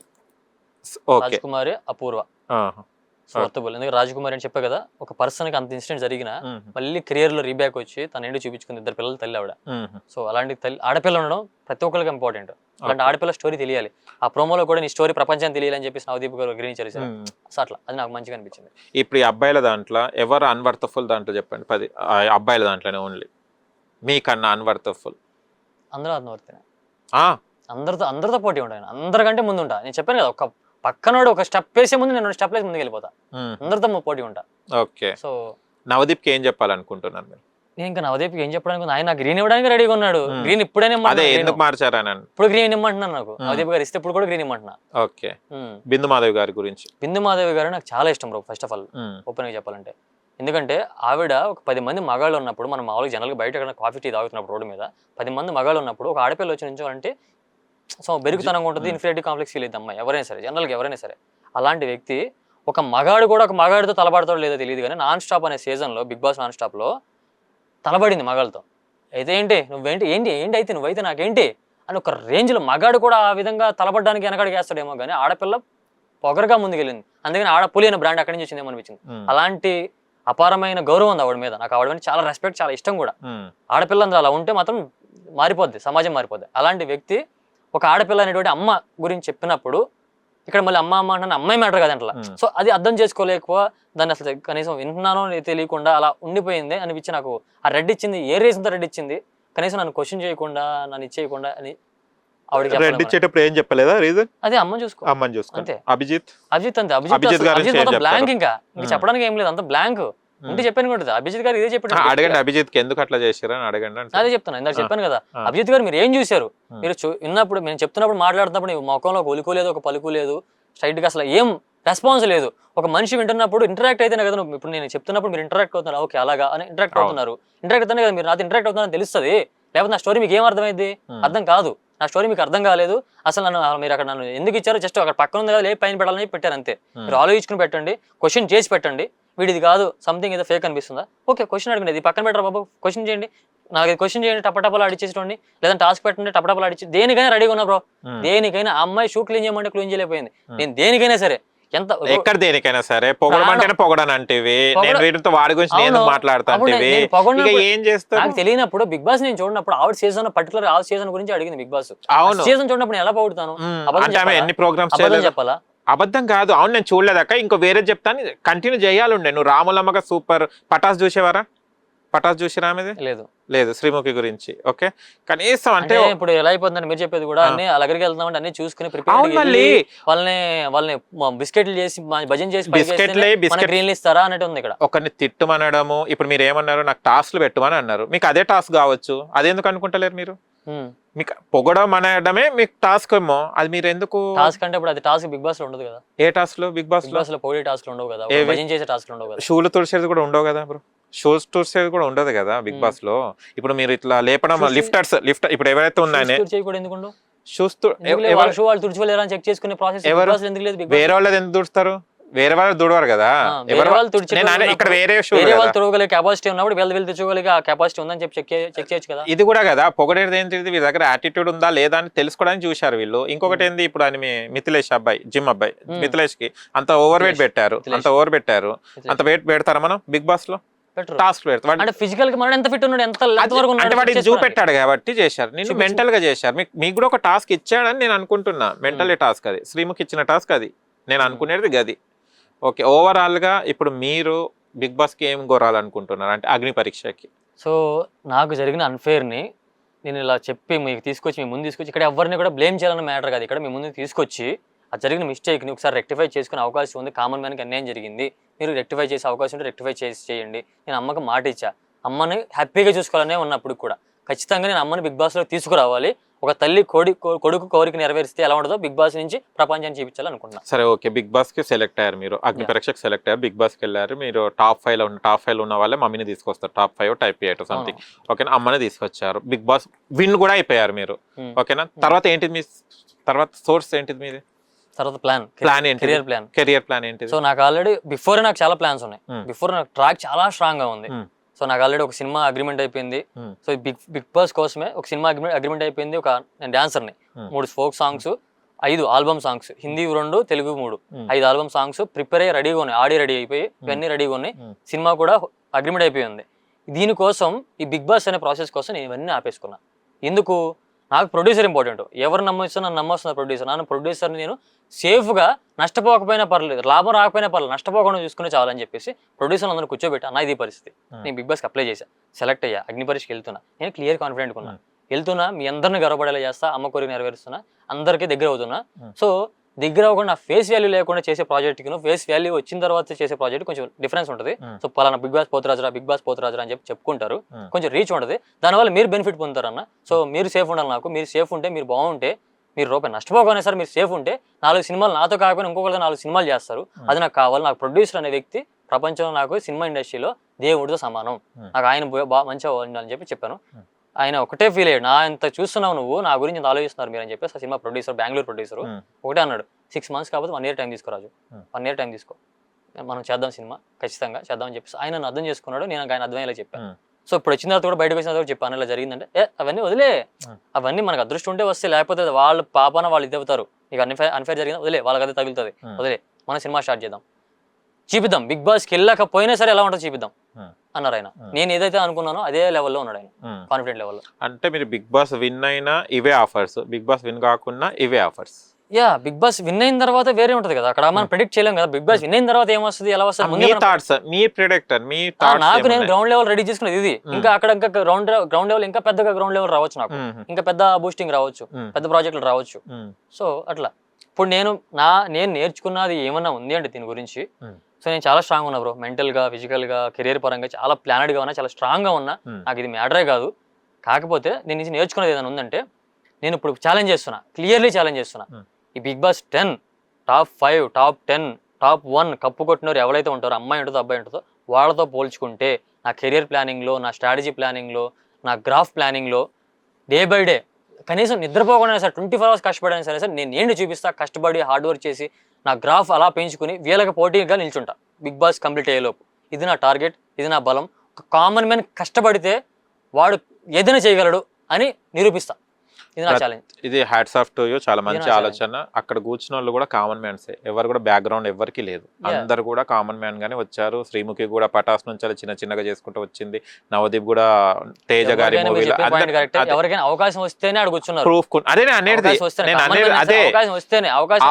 అపూర్వ. వర్తబుల్. ఎందుకంటే రాజకుమారి అని చెప్పా కదా, ఒక పర్సన్ కి అంత ఇన్సిడెంట్ జరిగిన మళ్ళీ కెరియర్ లో రీబ్యాక్ వచ్చి తన ఏంటి చూపించుకుంది, 2 పిల్లలు తల్లి ఆవిడ. సో అలాంటి తల్లి, ఆడపిల్ల ఉండడం ప్రతి ఒక్కరికి ఇంపార్టెంట్. అలాంటి ఆడపిల్ల స్టోరీ తెలియాలి. ఆ ప్రోమోలో కూడా నీ స్టోరీ ప్రపంచం తెలియాలని చెప్పేసి నవదీప్ గారు గ్రహించారు. సో అట్లా అది నాకు మంచిగా అనిపించింది. ఇప్పుడు ఈ అబ్బాయిల దాంట్లో ఎవరు అన్వర్తఫుల్ దాంట్లో చెప్పండి? 10 అబ్బాయిల దాంట్లోనే ఓన్లీ మీకన్నా అన్వర్తఫుల్? అందరూ అన్వర్తనే. అందరితో పోటీ ఉంటాయి, అందరికంటే ముందు ఉంటా. నేను చెప్పాను కదా, ఒక పక్కనోడు ఒక స్టెప్ వేసే ముందు నేను స్టెప్ వేసి ముందుకు వెళ్ళిపోతా, అందరితో పోటీ ఉంటా. ఓకే. సో నవదీప్కి ఏం చెప్పాలనుకుంటున్నారు మీరు? నేను ఇంకా నవదీప్కి ఏం చెప్పడానికి, ఆయన గ్రీన్ ఇవ్వడానికి రెడీగా ఉన్నాడు. గ్రీన్ ఇప్పుడే ఎందుకు మార్చారా? ఇప్పుడు గ్రీన్ ఇమ్మంటున్నాను, నాకు నవదీప్ గారు ఇస్తే ఇప్పుడు కూడా గ్రీన్ ఇమ్మంటున్నా. ఓకే. బిందు మాధవి గారి గురించి? బిందు మాధవి గారు నాకు చాలా ఇష్టం bro, first of all open గా చెప్పాలంటే. ఎందుకంటే ఆవిడ ఒక 10 మంది మగాళ్ళు ఉన్నప్పుడు, మనం మామూలుగా జనరల్గా బయట ఎక్కడ కాఫీ టీ తాగుతున్నప్పుడు రోడ్డు మీద 10 మంది మగాళ్ళు ఉన్నప్పుడు ఒక ఆడపిల్ల వచ్చి నుంచోవాలంటే సో బెరుగుతనంగా ఉంటుంది, ఇన్ఫీరియారిటీ కాంప్లెక్స్ ఫీల్ అవుతుంది అమ్మాయి, ఎవరైనా సరే, జనరల్గా ఎవరైనా సరే. అలాంటి వ్యక్తి ఒక మగాడు కూడా ఒక మగాడితో తలబడతాడో లేదో తెలియదు, కానీ నాన్ స్టాప్ అనే సీజన్లో, బిగ్ బాస్ నాన్ స్టాప్లో తలబడింది మగాళ్ళతో. అయితే ఏంటి అయితే నువ్వైతే నాకేంటి అని ఒక రేంజ్లో మగాడు కూడా ఆ విధంగా తలబడడానికి వెనకడికి వేస్తాడేమో, కానీ ఆడపిల్ల పొగరగా ముందుకెళ్ళింది. అందుకని ఆడపులి అనే బ్రాండ్ అక్కడి నుంచి వచ్చిందేమో అనిపించింది. అలాంటి అపారమైన గౌరవం ఉంది ఆవిడ మీద. నాకు ఆవిడ మీద చాలా రెస్పెక్ట్, చాలా ఇష్టం కూడా. ఆడపిల్లందరూ అలా ఉంటే మాత్రం మారిపోద్ది, సమాజం మారిపోద్ది. అలాంటి వ్యక్తి ఒక ఆడపిల్ల అనేటువంటి అమ్మ గురించి చెప్పినప్పుడు, ఇక్కడ మళ్ళీ అమ్మ అంటే అమ్మాయి మ్యాటర్ కదా అట్లా. సో అది అర్థం చేసుకోలేకపో, దాన్ని అసలు కనీసం వింటున్నానో తెలియకుండా అలా ఉండిపోయింది అనిపించి నాకు. ఆ రెడ్ ఇచ్చింది ఏ రీజన్తో రెడ్ ఇచ్చింది, కనీసం నన్ను క్వశ్చన్ చేయకుండా, నన్ను ఇచ్చేయకుండా అని ఆవిడకి రెడ్ ఇచ్చేటప్పుడు ఏం చెప్పలేదా రీజన్? అదే అమ్మని చూసుకో అంతే. అభిజిత్ అంతే. అభిజిత్ బ్లాంక్, ఇంకా చెప్పడానికి ఏం లేదు, అంత బ్లాంక్ ఉంటే చెప్పాను కూడా. అభిజిత్ గారు ఇదే చెప్పాడు, అడగండి అభిజిత్ ఎందుకు అట్లా చేశారని అడగండి. అదే చెప్తాను, ఇందాక చెప్పాను కదా, అభిజిత్ గారు మీరు ఏం చూశారు, మీరు విన్నప్పుడు, నేను చెప్తున్నప్పుడు, మాట్లాడుతున్నప్పుడు ముఖంలో ఒక ఒలుకు లేదు, ఒక పలుకు లేదు, స్ట్రైట్ గా అసలు ఏం రెస్పాన్స్ లేదు. ఒక మనిషి వింటున్నప్పుడు ఇంటరాక్ట్ అయితేనే కదా, ఇప్పుడు నేను చెప్తున్నప్పుడు మీరు ఇంటరాక్ట్ అవుతున్నారు, ఓకే అలాగా అని ఇంటరాక్ట్ అవుతున్నారు. ఇంటరాక్ట్ అవుతానే కదా మీరు నాతో ఇంటరాక్ట్ అవుతున్నారని తెలుస్తుంది. లేకపోతే నా స్టోరీ మీకు ఏం అర్థమైంది? అర్థం కాదు. నా స్టోరీ మీకు అర్థం కాలేదు. అసలు మీరు అక్కడ నన్ను ఎందుకు ఇచ్చారో జస్ట్ అక్కడ పక్కన ఉంది కదా, లే పైన పెట్టాలని పెట్టారు అంతే. మీరు ఆలోచించుకుని పెట్టండి, క్వశ్చన్ చేసి పెట్టండి. వీడిది కాదు, సంథింగ్ ఏదో ఫేక్ అనిపిస్తుందా, ఓకే క్వశ్చన్ అడగండి, ఇది పక్కన పెట్టరా బాబు, క్వశ్చన్ చేయండి, నాకు క్వశ్చన్ చేయండి, టపటపలు అడిచేసుకోండి, లేదంటే టాస్క్ పెట్టండి, టపటపలు అడిచి, దేనికైనా రెడీగా ఉన్నా బ్రో. దేనికైనా ఆ అమ్మాయి షూ క్లీన్ చేయమంటే క్లీన్ చేయలేకపోయింది. నేను దేనికైనా సరే, ఎంత ఎక్కడ దేనికైనా సరే పొగడమంటేనే పొగడనంటివి, నేను వీటితో వాడి గురించి నేను మాట్లాడతాను. ఏం చేస్తాను నాకు తెలియనప్పుడు, బిగ్ బాస్ నేను చూడనప్పుడు ఆవిడ సీజన్ పర్టికులర్ ఆ సీజన్ గురించి అడిగింది బిగ్ బాస్. అవును, సీజన్ చూడనప్పుడు ఎలా పొగుడుతాను? ఎన్ని ప్రోగ్రామ్స్ చెప్పాలా? అబద్ధం కాదు. అవును, నేను చూడలేదాక ఇంకో వేరే చెప్తాను, కంటిన్యూ చేయాలండే. నువ్వు రాములమ్మగా సూపర్ పటాస్ చూసేవారా? పటాస్ చూసిరా? ఆమెది లేదు, శ్రీముఖి గురించి. ఓకే, కనీసం అంటే ఇప్పుడు ఎలా అయిపోతుందని మీరు చెప్పేది కూడా, అన్ని అలాగరికి వెళ్తామంటే అన్ని చూసుకుని వాళ్ళని బిస్కెట్లు చేసి భజన చేసి గ్రీన్లు ఇస్తారా అన్నట్టు ఉంది ఇక్కడ. ఒకరిని తిట్టుమనడము. ఇప్పుడు మీరు ఏమన్నారు, నాకు టాస్క్లు పెట్టమని అన్నారు, మీకు అదే టాస్క్ కావచ్చు, అదెందుకు అనుకుంటలేరు మీరు? మీకు పొగడం అనడమే మీకు టాస్క్ ఏమో, అది మీరు ఎందుకు టాస్క్ అంటే ఇప్పుడు అది టాస్క్ బిగ్ బాస్ లో ఉండదు కదా. ఏ టాస్క్ లో? బిగ్ బాస్ బిగ్ బాస్ లో పోటీ టాస్క్ ఉండవు కదా, భజన చేసే టాస్క్ ఉండవు కదా. షూలు తుడిచేది కూడా ఉండవు కదా బ్రో, షూస్ తుడిచేది కూడా ఉండదు కదా బిగ్ బాస్ లో. ఇప్పుడు మీరు ఇట్లా లేపడం లిఫ్ట్ ఇప్పుడు ఎవరైతే ఉన్నాయని కూడా ఎందుకు ఉండవు? షూస్ వాళ్ళు తుడిచిపోలేరా అని చెక్ చేసుకునే ప్రాసెస్ ఎందుకు లేదు? వేరే వాళ్ళది ఎందుకు తుడుస్తారు? వేరే వాళ్ళు తుడవారు కదా. ఇక్కడ వేరే వాళ్ళు తుడవగలిగే కెపాసిటీ ఉన్నప్పుడు వీళ్ళు తెచ్చుకోగలిగే కెపాసిటీ ఉందని చెప్పి చెక్ చేయొచ్చు కదా. ఇది కూడా కదా పొగడేది ఏంటిది, వీళ్ళ దగ్గర యాటిట్యూడ్ ఉందా లేదా అని తెలుసుకోవడానికి చూశారు వీళ్ళు. ఇంకొకటి ఏంది, ఇప్పుడు ఆయన మిథిలేష్ అబ్బాయి, జిమ్ అబ్బాయి, మిథిలేష్ కి అంత ఓవర్ వెయిట్ పెట్టారు, అంత వెయిట్ పెడతారా మనం బిగ్ బాస్ లో? టాస్క్ పెడతారు అంటే ఫిజికల్ గా ఎంత ఫిట్ ఉన్నాడు, ఎంత అంటే వాడిని చూపెట్టాడు కాబట్టి చేశారు. నేను మెంటల్ గా చేశారు. మీకు కూడా ఒక టాస్క్ ఇచ్చాడని నేను అనుకుంటున్నా. మెంటల్ టాస్క్ అది, శ్రీముఖి ఇచ్చిన టాస్క్ అది. నేను అనుకునేది గది. ఓకే, ఓవరాల్ గా ఇప్పుడు మీరు బిగ్ బాస్ కి ఏం కోరాలనుకుంటున్నారు అంటే అగ్ని పరీక్షకి? సో నాకు జరిగిన అన్ఫేర్ని నేను ఇలా చెప్పి మీకు తీసుకొచ్చి మీ ముందు తీసుకొచ్చి, ఇక్కడ ఎవరిని కూడా బ్లేమ్ చేయాలన్న మ్యాటర్ కాదు, ఇక్కడ మీ ముందు తీసుకొచ్చి ఆ జరిగిన మిస్టేక్ని ఒకసారి రెక్టిఫై చేసుకునే అవకాశం ఉంది. కామన్ మ్యాన్కి అన్యాయం జరిగింది, మీరు రెక్టిఫై చేసే అవకాశం ఉంటే రెక్టిఫై చేయండి. నేను అమ్మకి మాట ఇచ్చా, అమ్మని హ్యాపీగా చూసుకోవాలనే ఉన్నప్పుడు కూడా ఖచ్చితంగా నేను అమ్మని బిగ్ బాస్లో తీసుకురావాలి. ఒక తల్లి కొడుకు కోరిక నెరవేరిస్తే ఎలా ఉంటుందో బిగ్ బాస్ నుంచి ప్రపంచాన్ని చూపించాలి అనుకుంటున్నా. సరే ఓకే, బిగ్ బాస్ కి సెలెక్ట్ అయ్యారు మీరు, అగ్ని పరీక్షకు సెలెక్ట్ అయ్యారు, బిగ్ బాస్ కి వెళ్ళారు. మీరు టాప్ 5 ఉన్న వాళ్ళే మమ్మీని తీసుకొస్తారు, టాప్ 5 టైప్ 8 సంథింగ్. ఓకేనా, అమ్మని తీసుకొచ్చారు. బిగ్ బాస్ విన్ కూడా అయిపోయారు మీరు. ఓకేనా, తర్వాత ఏంటిది మీ తర్వాత సోర్స్ ఏంటిది మీది? తర్వాత ప్లాన్ ఏంటి? కెరియర్ ప్లాన్ ఏంటి? సో నాకు ఆల్రెడీ బిఫోర్ నాకు చాలా ప్లాన్స్ ఉన్నాయి. బిఫోర్ నాకు ట్రాక్ చాలా స్ట్రాంగ్ గా ఉంది. సో నాకు ఆల్రెడీ ఒక సినిమా అగ్రిమెంట్ అయిపోయింది. సో బిగ్ బాస్ కోసమే ఒక సినిమా అగ్రిమెంట్ అయిపోయింది. నేను డాన్సర్ని, 3 folk songs, 5 album songs, Hindi 2, Telugu 3, 5 album songs prepare అయ్యి రెడీగా ఉన్నాయి. ఆడియో రెడీ అయిపోయి ఇవన్నీ రెడీగా ఉన్నాయి. సినిమా కూడా అగ్రిమెంట్ అయిపోయింది. దీనికోసం ఈ బిగ్ బాస్ అనే ప్రాసెస్ కోసం నేను ఇవన్నీ ఆపేసుకున్నా. ఎందుకు? నాకు ప్రొడ్యూసర్ ఇంపార్టెంట్. ఎవరు నమ్మొచ్చు, నన్ను నమ్మొస్తున్నారు ప్రొడ్యూసర్. నన్ను ప్రొడ్యూసర్ని నేను సేఫ్గా నష్టపోకపోయినా పర్లేదు, లాభం రాకపోయినా పర్లేదు, నష్టపోకుండా చూసుకునే చాలని చెప్పేసి ప్రొడ్యూసర్ అందరూ కూర్చోబెట్టి, అన్న ఇది పరిస్థితి, నేను బిగ్ బాస్కి అప్లై చేశాను, సెలెక్ట్ అయ్యా, అగ్ని పరీక్షకి వెళ్తున్నా, నేను క్లియర్ కాన్ఫిడెంట్గా ఉన్నా, వెళ్తున్నా, మీ అందరిని గర్వపడేలా చేస్తా, అమ్మ కోరిక నెరవేరుస్తున్నా, అందరికీ దగ్గర అవుతున్నా. సో దగ్గర అవ్వకుండా ఫేస్ వాల్యూ లేకుండా చేసే ప్రాజెక్ట్కి ఫేస్ వాల్యూ వచ్చిన తర్వాత చేసే ప్రాజెక్ట్ కొంచెం డిఫరెన్స్ ఉంటుంది. సో పలానా బిగ్ బాస్ పోతురాజురా అని చెప్పి చెప్పుకుంటారు, కొంచెం రీచ్ ఉంటుంది. దానివల్ల మీరు బెనిఫిట్ పొందుతారు అన్న. సో మీరు సేఫ్ ఉండాలి, నాకు మీరు సేఫ్ ఉంటే, మీరు బాగుంటే, మీరు రూపాయి నష్టపోగానే సార్ మీరు సేఫ్ ఉంటే 4 సినిమాలు నాతో కాకపోయినా ఇంకొకరితో 4 సినిమాలు చేస్తారు. అది నాకు కావాలి. నాకు ప్రొడ్యూసర్ అనే వ్యక్తి ప్రపంచంలో నాకు సినిమా ఇండస్ట్రీలో దేవుడితో సమానం, నాకు ఆయన మంచిగా ఉండాలని చెప్పి చెప్పాను. ఆయన ఒకటే ఫీల్ అయ్యాడు, నా ఎంత చూస్తున్నావు నువ్వు, నా గురించి ఎంత ఆలోచిస్తున్నారు మీరు అని చెప్పి ఆ సినిమా ప్రొడ్యూసర్, బెంగళూరు ప్రొడ్యూసర్ ఒకటే అన్నాడు, 6 months కాకపోతే 1 year టైం తీసుకోరాజు, 1 year టైం తీసుకో, మనం చేద్దాం సినిమా, ఖచ్చితంగా చేద్దామని చెప్పేసి ఆయన నన్ను అర్థం చేసుకున్నాడు. నేను ఆయన అర్థమయ్యేలా చెప్పాను. సో ఇప్పుడు వచ్చిన తర్వాత కూడా బయటకు వచ్చిన తర్వాత చెప్పాను ఇలా జరిగిందంటే, అవన్నీ వదిలే, అవన్నీ మనకు అదృష్టం ఉంటే వస్తే, లేకపోతే వాళ్ళ పాపన వాళ్ళు ఇది అవుతారు, నీకు అన్ఫేర్ జరిగింది వదిలే, వాళ్ళకి అదే తగులుతుంది, వదిలే, మనం సినిమా స్టార్ట్ చేద్దాం, చూపిద్దాం, బిగ్ బాస్కి వెళ్ళకపోయినా సరే ఎలా ఉంటుందో చూపిద్దాం అన్నారు ఆయన. నేను ఏదైతే అనుకున్నానో అదే లెవెల్లో ఉన్నాడు ఆయన, కాన్ఫిడెంట్ లెవెల్లో. అంటే మీరు బిగ్ బాస్ విన్ అయినా ఇవే ఆఫర్స్, బిగ్ బాస్ విన్ కాకుండా ఇవే offers. Yeah, Bigg Boss win అయిన తర్వాత వేరే ఉంటది కదా, అక్కడ మనం ప్రెడిక్ట్ చేయలేం కదా. బిగ్ బాస్ విన్ అయిన తర్వాత ఏమొస్తుంది, ఎలా వస్తుంది, నాకు నేను గ్రౌండ్ లెవెల్ రెడీ చేసుకున్నది ఇది. ఇంకా అక్కడ ఇంకా గ్రౌండ్ లెవెల్ ఇంకా పెద్దగా గ్రౌండ్ లెవెల్ రావచ్చు, నాకు ఇంకా పెద్ద బూస్టింగ్ రావచ్చు, పెద్ద ప్రాజెక్టులు రావచ్చు. సో అట్లా ఇప్పుడు నేను నేర్చుకున్నది ఏమన్నా ఉంది అంటే దీని గురించి, సో నేను చాలా స్ట్రాంగ్ ఉన్నా బ్రో, మెంటల్ గా, ఫిజికల్ గా, కెరీర్ పరంగా చాలా ప్లానెడ్ గా ఉన్నా, చాలా స్ట్రాంగ్ గా ఉన్నా. నాకు ఇది మ్యాటరే కాదు. కాకపోతే నేను నుంచి నేర్చుకున్నది ఏదైనా ఉందంటే, నేను ఇప్పుడు ఛాలెంజ్ చేస్తున్నా, క్లియర్లీ ఛాలెంజ్ చేస్తున్నా, ఈ Bigg Boss 10 top 5 top 10 top 1 cup కొట్టినవారు ఎవరైతే ఉంటారో, అమ్మాయి ఉంటుందో అబ్బాయి ఉంటుందో, వాళ్ళతో పోల్చుకుంటే నా కెరియర్ ప్లానింగ్లో, నా స్ట్రాటజీ ప్లానింగ్లో, నా గ్రాఫ్ ప్లానింగ్లో డే బై డే కనీసం నిద్రపోకుండా సరే 24 hours కష్టపడైనా సరే సార్ నేను ఏంటి చూపిస్తా, కష్టపడి హార్డ్ వర్క్ చేసి నా గ్రాఫ్ అలా పెంచుకుని వీళ్ళకి పోటీగా నిల్చుంటా బిగ్ బాస్ కంప్లీట్ అయ్యేలోపు. ఇది నా టార్గెట్, ఇది నా బలం. ఒక కామన్ మ్యాన్ కష్టపడితే వాడు ఏదైనా చేయగలడు అని నిరూపిస్తా. ఇది నా ఛాలెంజ్. ఇది హ్యాట్స్ ఆఫ్ టు యూ, చాలా మంచి ఆలోచన. అక్కడ కూర్చున్న వాళ్ళు కూడా కామన్ మ్యాన్సే, ఎవరు కూడా బ్యాక్గ్రౌండ్ ఎవరికి లేదు, అందరు కూడా కామన్ మ్యాన్ గానే వచ్చారు. శ్రీముఖి కూడా పటాస్ నుంచి చిన్న చిన్నగా చేసుకుంటూ వచ్చింది, నవదీప్ కూడా తేజ గారి మూవీలో. ఎవరికైనా అవకాశం వస్తేనే అక్కడ కూర్చున్నారు. ప్రూఫ్ అదే అదే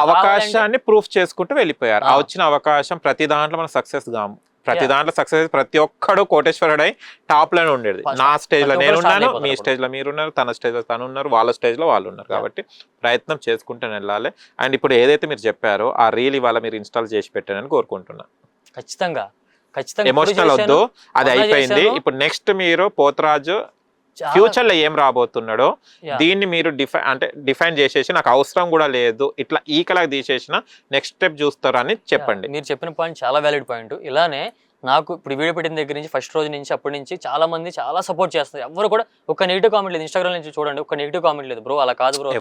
అవకాశాన్ని ప్రూఫ్ చేసుకుంటూ వెళ్ళిపోయారు. ఆ వచ్చిన అవకాశం ప్రతి దాంట్లో మనం సక్సెస్ కాము, ప్రతి దాంట్లో సక్సెస్, ప్రతి ఒక్కడు కోటేశ్వరుడై టాప్ లైన్ ఉండేది. నా స్టేజ్ లో నేనున్నాను, మీ స్టేజ్ లో మీరున్నారు, తన స్టేజ్ లో తను ఉన్నారు, వాళ్ళ స్టేజ్ లో వాళ్ళు ఉన్నారు. కాబట్టి ప్రయత్నం చేసుకుంటూ వెళ్ళాలి. అండ్ ఇప్పుడు ఏదైతే మీరు చెప్పారో ఆ రీల్ ఇవాళ మీరు ఇన్స్టాల్ చేసి పెట్టానని కోరుకుంటున్నా. ఖచ్చితంగా ఎమోషనల్ వద్దు, అది అయిపోయింది. ఇప్పుడు నెక్స్ట్ మీరు పోతరాజు ఫ్యూచర్ లో ఏం రాబోతున్నాడో దీన్ని మీరు డిఫైన్ చేసేసి నాకు అవసరం కూడా లేదు ఇట్లా ఈకలాగా తీసేసిన నెక్స్ట్ స్టెప్ చూస్తారు అని చెప్పండి. మీరు చెప్పిన పాయింట్ చాలా వ్యాలిడ్ పాయింట్. ఇలానే నాకు ఇప్పుడు వీడియో పెట్టిన దగ్గర నుంచి ఫస్ట్ రోజు నుంచి అప్పటి నుంచి చాలా మంది చాలా సపోర్ట్ చేస్తారు. ఎవరు కూడా ఒక నెగిటివ్ కామెంట్ లేదు. ఇన్స్టాగ్రామ్ నుంచి చూడండి, ఒక నెగిటివ్ కామెంట్ లేదు. బ్రో అలా కాదు బ్రో,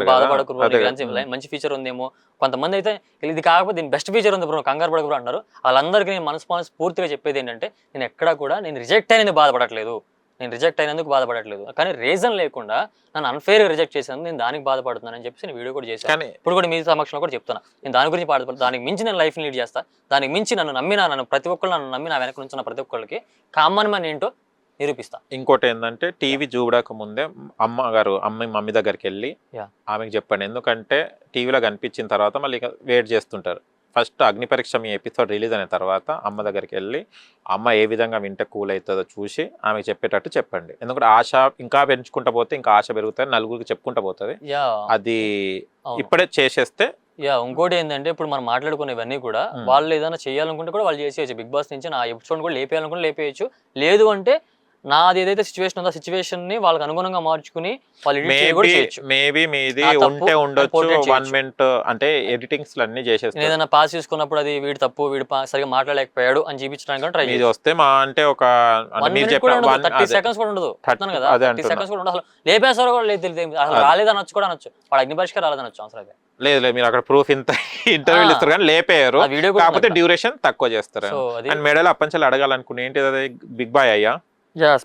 బాధపడకు బ్రో, మంచి ఫీచర్ ఉందేమో. కొంతమంది అయితే ఇది కాకపోతే దీని బెస్ట్ ఫీచర్ ఉంది బ్రో, కంగారు పడకు బ్రో అంటారు. వాళ్ళందరికీ నేను మనస్ఫూర్తిగా చెప్పేది ఏంటంటే, నేను ఎక్కడా కూడా నేను రిజెక్ట్ అయినది బాధపడట్లేదు, నేను రిజెక్ట్ అయినందుకు బాధపడట్లేదు, కానీ రీజన్ లేకుండా నన్ను అన్ఫేర్గా రిజెక్ట్ చేశాను, నేను దానికి బాధపడుతున్నానని చెప్పి నేను వీడియో కూడా చేశాను. ఇప్పుడు కూడా మీ సమక్షంలో కూడా చెప్తున్నా, నేను దాని గురించి బాధపడతాను. దానికి మించి నేను లైఫ్ని లీడ్ చేస్తా. దానికి మించి నన్ను ప్రతి ఒక్కళ్ళు నన్ను నమ్మి నా వెనక నుంచి ప్రతి ఒక్కరికి కామన్ మ్యాన్ ఏంటో నిరూపిస్తా. ఇంకోటి ఏంటంటే టీవీ చూడక ముందే మమ్మీ దగ్గరికి వెళ్ళి ఆమెకు చెప్పండి. ఎందుకంటే టీవీలో కనిపించిన తర్వాత మళ్ళీ వెయిట్ చేస్తుంటారు. ఫస్ట్ అగ్ని పరీక్ష మీ ఎపిసోడ్ రిలీజ్ అయిన తర్వాత అమ్మ దగ్గరికి వెళ్ళి అమ్మ ఏ విధంగా వింటే కూల్ అవుతుందో చూసి ఆమెకు చెప్పేటట్టు చెప్పండి. ఎందుకంటే ఆశ ఇంకా పెంచుకుంటా పోతే ఇంకా ఆశ పెరుగుతుంది, నలుగురికి చెప్పుకుంటా పోతుంది. అది ఇప్పుడే చేసేస్తే ఇంకోటి ఏంటంటే, ఇప్పుడు మనం మాట్లాడుకునే ఇవన్నీ కూడా వాళ్ళు ఏదైనా చేయాలనుకుంటే కూడా వాళ్ళు చేసేయచ్చు. బిగ్ బాస్ నుంచి నా ఎపిసోడ్ కూడా లేపేయాలనుకుంటే లేపేయచ్చు. లేదు అంటే నాది ఏదైతే సిచ్యువేషన్ ఉందో సిచ్యువేషన్ ని వాళ్ళకి అనుగుణంగా మార్చుకుని వాళ్ళు మేబీ మీది ఉంటే ఉండొచ్చు. 1 మినిట్ అంటే ఎడిటింగ్స్ అన్ని చేసేస్తారు. ఏదైనా పాస్ చేసుకున్నప్పుడు అది వీడి తప్పు, వీడు సరిగా మాట్లాడలేకపోయాడు అని చూపించడానికి ట్రై చేసి వస్తే మా అంటే ఒక 30 సెకండ్స్ కూడా ఉండదు కదా, 30 సెకండ్స్ కూడా ఉండదు. అసలు లేపేసారో కూడా లేదు, అసలు రాలేదనొచ్చు కూడా అనొచ్చు, వాడు అగ్ని పరిష్కారం రాలేదనొచ్చు. అవసరం అయితే లేదు, మీరు అక్కడ ప్రూఫ్ ఇంత ఇంటర్వ్యూలు ఇస్తారు కానీ లేపేయారు, కాకపోతే డ్యూరేషన్ తక్కువ చేస్తారు. అండ్ మెడల్ అప్పంచాలి అడగాలనుకుని ఏంటి అది బిగ్ బాయ్ అయ్యా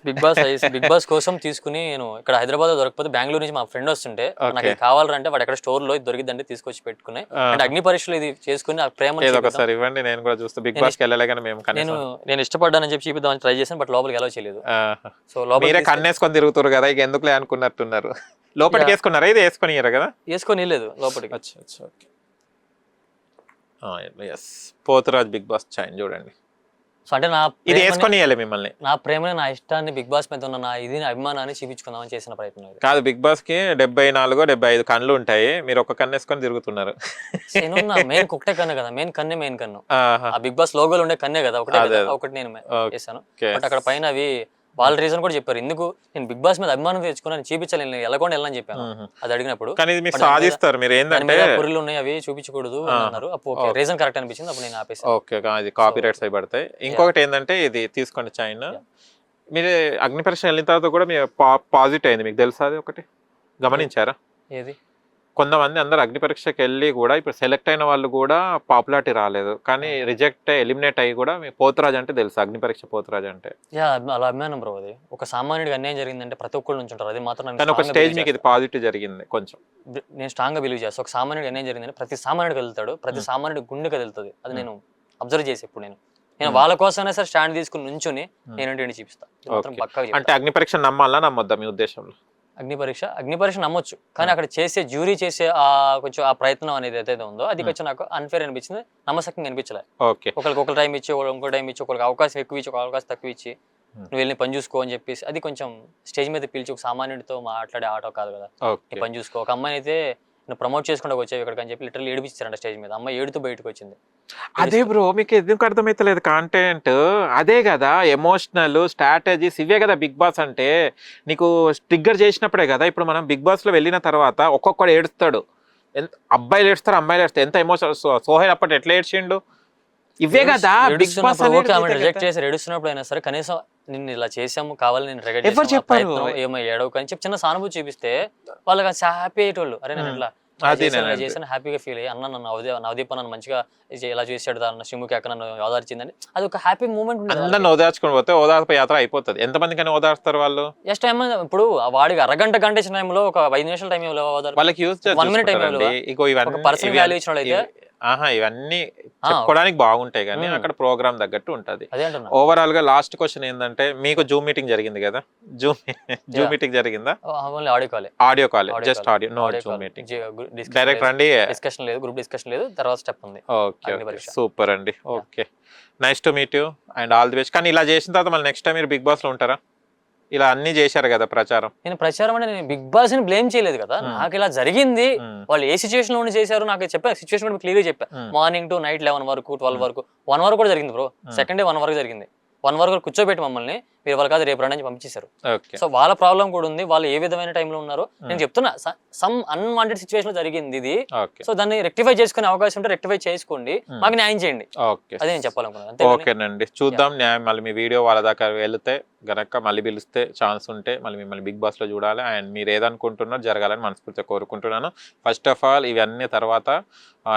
బిగ్ బాస్ కోసం తీసుకుని నేను ఇక్కడ హైదరాబాద్ దొరకపోతే బెంగళూరు నుంచి మా ఫ్రెండ్ వస్తుంటే నాకు కావాలంటే వాడు ఎక్కడ స్టోర్ లో దొరికిందంటే తీసుకొచ్చి పెట్టుకుని అంటే అగ్ని పరీక్షలు ఇది చేసుకుని ప్రేమ ఇవ్వండి. నేను కూడా చూస్తే బిగ్ బాస్ వెళ్ళలే కానీ నేను ఇష్టపడ్డానని చెప్పి చూపిద్దామని ట్రై చేశాను, బట్ లోపలికి ఎలా చేయలేదు. సో లోపల కన్నేసుకొని తిరుగుతారు కదా, ఇక ఎందుకులే అనుకున్నట్టున్నారు. లోపలికి వేసుకున్నారా? ఇది వేసుకొని కదా, వేసుకొని లేదు లోపలికి. పోతురాజ్ బిగ్ బాస్ చైన్ చూడండి. సో అంటే మిమ్మల్ని నా ప్రేమని, నా ఇష్టాన్ని, బిగ్ బాస్ మీద ఉన్న నా ఇది అభిమానాన్ని చూపించుకుందామని చేసిన ప్రయత్నం. కాదు, బిగ్ బాస్ కి 74-75 కన్నులు ఉంటాయి, మీరు ఒక కన్ను వేసుకొని తిరుగుతున్నారు. మెయిన్ ఒకటే కన్ను కదా, మెయిన్ కన్ను ఆ బిగ్ బాస్ లోగోలు ఉండే కన్నే కదా, ఒకటి నేను చేశాను. బట్ అక్కడ పైన అవి వాళ్ళ రీజన్ కూడా చెప్పారు, ఎందుకు నేను బిగ్ బాస్ మీద అభిమానం తెచ్చుకున్నాను, చూపించాలి, నేను ఎలాగోండి వెళ్ళని చెప్పాను. అది అడిగినప్పుడు పురులు ఉన్నాయి అవి చూపించకూడదు అన్నారు. అప్పుడు రీజన్ కరెక్ట్ అనిపించింది, అప్పుడు నేను ఆపేసాను. ఓకే, అది కాపీ రైట్స్ అయి పడతాయి. ఇంకొకటి ఏంటంటే, ఇది తీసుకోండి చైన్. మీరు అగ్ని పరీక్ష వెళ్ళిన తర్వాత కూడా మీరు పాజిటివ్ అయింది, మీకు తెలుసా? అది ఒకటి గమనించారా? ఏది? కొంతమంది అందరు అగ్ని పరీక్షకి వెళ్ళి కూడా ఇప్పుడు సెలెక్ట్ అయిన వాళ్ళు కూడా పాపులారిటీ రాలేదు, కానీ రిజెక్ట్ ఎలిమినేట్ అయ్యి కూడా మీకు పోతురాజ్ అంటే తెలుసు, అగ్ని పరీక్ష పోతురాజ్ అంటే. అలా అభిమానం బ్రో. అది ఒక సామాన్యుడికి అన్యాయం జరిగిందంటే ప్రతి ఒక్కళ్ళు నుంచి ఉంటారు, అది మాత్రం. కానీ ఒక స్టేజ్ మీకు ఇది పాజిటివ్ జరిగింది కొంచెం, నేను స్ట్రాంగ్ గా బిలీవ్ చేస్తాను. ఒక సామాన్యుడికి అన్యాయం జరిగిందంటే ప్రతి సామాన్యుడికి వెళ్తాడు, ప్రతి సామాన్యుడి గుండెకి వెళ్తుంది. అది నేను అబ్జర్వ్ చేసి ఇప్పుడు నేను వాళ్ళ కోసమైనా సరే స్టాండ్ తీసుకుని నుంచుని నేను చూపిస్తాను. అంటే అగ్ని పరీక్ష నమ్మాలా నమ్మొద్దా మీ ఉద్దేశంలో? అగ్ని పరీక్ష నమ్మొచ్చు, కానీ అక్కడ జ్యూరీ చేసే కొంచెం ఆ ప్రయత్నం అనేది ఏదైతే ఉందో అది కొంచెం నాకు అన్ఫేర్ అనిపించింది, నమ్మసకంగా అనిపించలేదు. ఒకరికి టైం ఇచ్చి, ఇంకో టైం ఇచ్చి, ఒకరికి అవకాశం ఎక్కువ ఇచ్చి, ఒక అవకాశం తక్కువ ఇచ్చి, నువ్వు వెళ్ళి పని చూసుకో అని చెప్పేసి అది కొంచెం స్టేజ్ మీద పిలిచి ఒక సామాన్యుడితో మాట్లాడే ఆటో కాదు కదా, పని చూసుకో. ఒక అమ్మాయిని అయితే ప్రమోట్ చేసుకుంటూ వచ్చావు ఇక్కడికి అని చెప్పి లిటరల్ ఏడిపించారంట స్టేజ్ మీద. అమ్మాయి ఏడుతూ బయటకు వచ్చింది. అదే బ్రో, మీకు ఎందుకు అర్థమైతలేదు? కాంటెంట్ అదే కదా, ఎమోషనల్ స్ట్రాటజీస్ ఇవే కదా బిగ్ బాస్ అంటే. నీకు ట్రిగ్గర్ చేసినప్పుడే కదా. ఇప్పుడు మనం బిగ్ బాస్ లో వెళ్ళిన తర్వాత ఒక్కొక్కడు ఏడుస్తాడు, అబ్బాయిలు ఏడుస్తారు, అమ్మాయిలు ఏడుస్తారు. ఎంత ఎమోషనల్. సోహెల్ అప్పటి ఎట్లా ఏడ్చిండు? ఇవే కదా బిగ్ బాస్. రిజెక్ట్ చేసి ఏడుస్తున్నప్పుడు అయినా సరే కనీసం నిన్ను ఇలా చేసాము కావాలి, నేను ఏమో ఏడవు అని చెప్పి చిన్న సానుభూతి చూపిస్తే వాళ్ళకి హ్యాపీ అయ్యేటోళ్ళు. అరే నేను ఇట్లా చేశాను, హ్యాపీగా ఫీల్ అయ్యి, అన్న నన్ను నవదీప నన్ను మంచిగా ఇలా చేసాడు, అన్న శివుకి అక్కడ నన్ను ఓదార్చిందని, అది ఒక హ్యాపీ మూమెంట్. అందరిని ఓదార్చుకుని పోతే ఓదార్పు యాత్ర అయిపోతుంది. ఎంతమంది కానీ ఓదార్స్తారు వాళ్ళు. జస్ట్ టైం ఇప్పుడు వాడికి గంట ఇచ్చిన టైంలో ఒక 5 నిమిషాల టైం వాళ్ళకి 1 మినిట్ టైం పర్సనల్ వాల్యూ ఇచ్చిన వాళ్ళైతే ఇవన్నీ చెప్పుకోవడానికి బాగుంటాయి, కానీ అక్కడ ప్రోగ్రామ్ తగ్గట్టు ఉంటది. ఓవరాల్ గా లాస్ట్ క్వశ్చన్ ఏంటంటే, మీకు జూమ్ మీటింగ్ జరిగింది కదా, జూమ్ మీటింగ్ జరిగిందా? Audio call, just audio, no zoom meeting. Direct రండి, డిస్కషన్ లేదు, గ్రూప్ డిస్కషన్ లేదు, తర్వాత స్టెప్ ఉంది. ఓకే, సూపర్ అండి. Okay, nice to meet you and all the best. కానీ ఇలా చేసిన తర్వాత మళ్ళీ నెక్స్ట్ టైం మీరు బిగ్ బాస్ లో ఉంటారా? ఇలా అన్ని చేశారు కదా ప్రచారం. నేను ప్రచారం అంటే నేను బిగ్ బాస్ ని బ్లేమ్ చేయలేదు కదా, నాకు ఇలా జరిగింది, వాళ్ళు ఏ సిచ్యువేషన్ లో చేశారు నాకు చెప్పా. సిచ్యువేషన్ కూడా క్లియర్ గా చెప్పా. మార్నింగ్ టు నైట్ 11 వరకు 12 వరకు 1 వరకు కూడా జరిగింది బ్రో. సెకండ్ డే 1 వరకు జరిగింది. 1 వరకు కూర్చోబెట్టి మమ్మల్ని మీరు వాళ్ళు కాదు రేపు రండి అని పంపించేశారు. ఓకే సో వాళ్ళ ప్రాబ్లం కూడా ఉంది, వాళ్ళు ఏ విధమైన టైంలో ఉన్నారో నేను చెప్తున్నా. సమ్ అన్వాంటెడ్ సిచువేషన్ జరిగింది ఇది. ఓకే సో దాన్ని రెక్టిఫై చేసుకునే అవకాశం ఉంటే రెక్టిఫై చేసుకోండి, మాకు న్యాయం చేయండి. ఓకే అదే నేను చెప్పాలనుకున్నాను. అంతే ఓకేనండి, చూద్దాం న్యాయం. మళ్ళీ మీ వీడియో వాళ్ళ దాకా వెళ్తే గనక మళ్ళీ పిలిస్తే ఛాన్స్ ఉంటే మళ్ళీ మిమ్మల్ని బిగ్ బాస్ లో చూడాలి. అండ్ మీరు ఏదనుకుంటున్నారో జరగాలని మనస్ఫూర్తిగా కోరుకుంటున్నాను. ఫస్ట్ ఆఫ్ ఆల్ ఇవన్నీ తర్వాత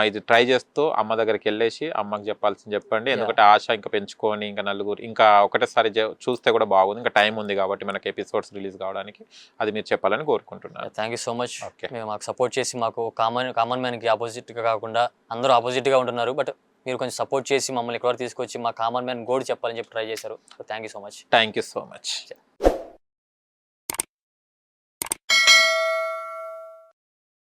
ఇది ట్రై చేస్తూ అమ్మ దగ్గరికి వెళ్ళేసి అమ్మకి చెప్పాల్సింది చెప్పండి. ఎందుకంటే ఆశ ఇంకా పెంచుకొని ఇంకా నలుగురు ఇంకా ఒకటేసారి చూస్తే కూడా బాగుంది. ఇంకా టైం ఉంది కాబట్టి మనకి ఎపిసోడ్స్ రిలీజ్ కావడానికి అది మీరు చెప్పాలని కోరుకుంటున్నాను. Thank you so much. Okay, మేము మాకు సపోర్ట్ చేసి మాకు కామన్ మ్యాన్కి ఆపోజిట్గా కాకుండా అందరూ ఆపోజిట్గా ఉంటున్నారు, బట్ మీరు కొంచెం సపోర్ట్ చేసి మమ్మల్ని ఇక్కడ తీసుకొచ్చి మా కామన్ మ్యాన్ గోడ్ చెప్పాలని చెప్పి ట్రై చేశారు. Thank you so much. Thank you so much.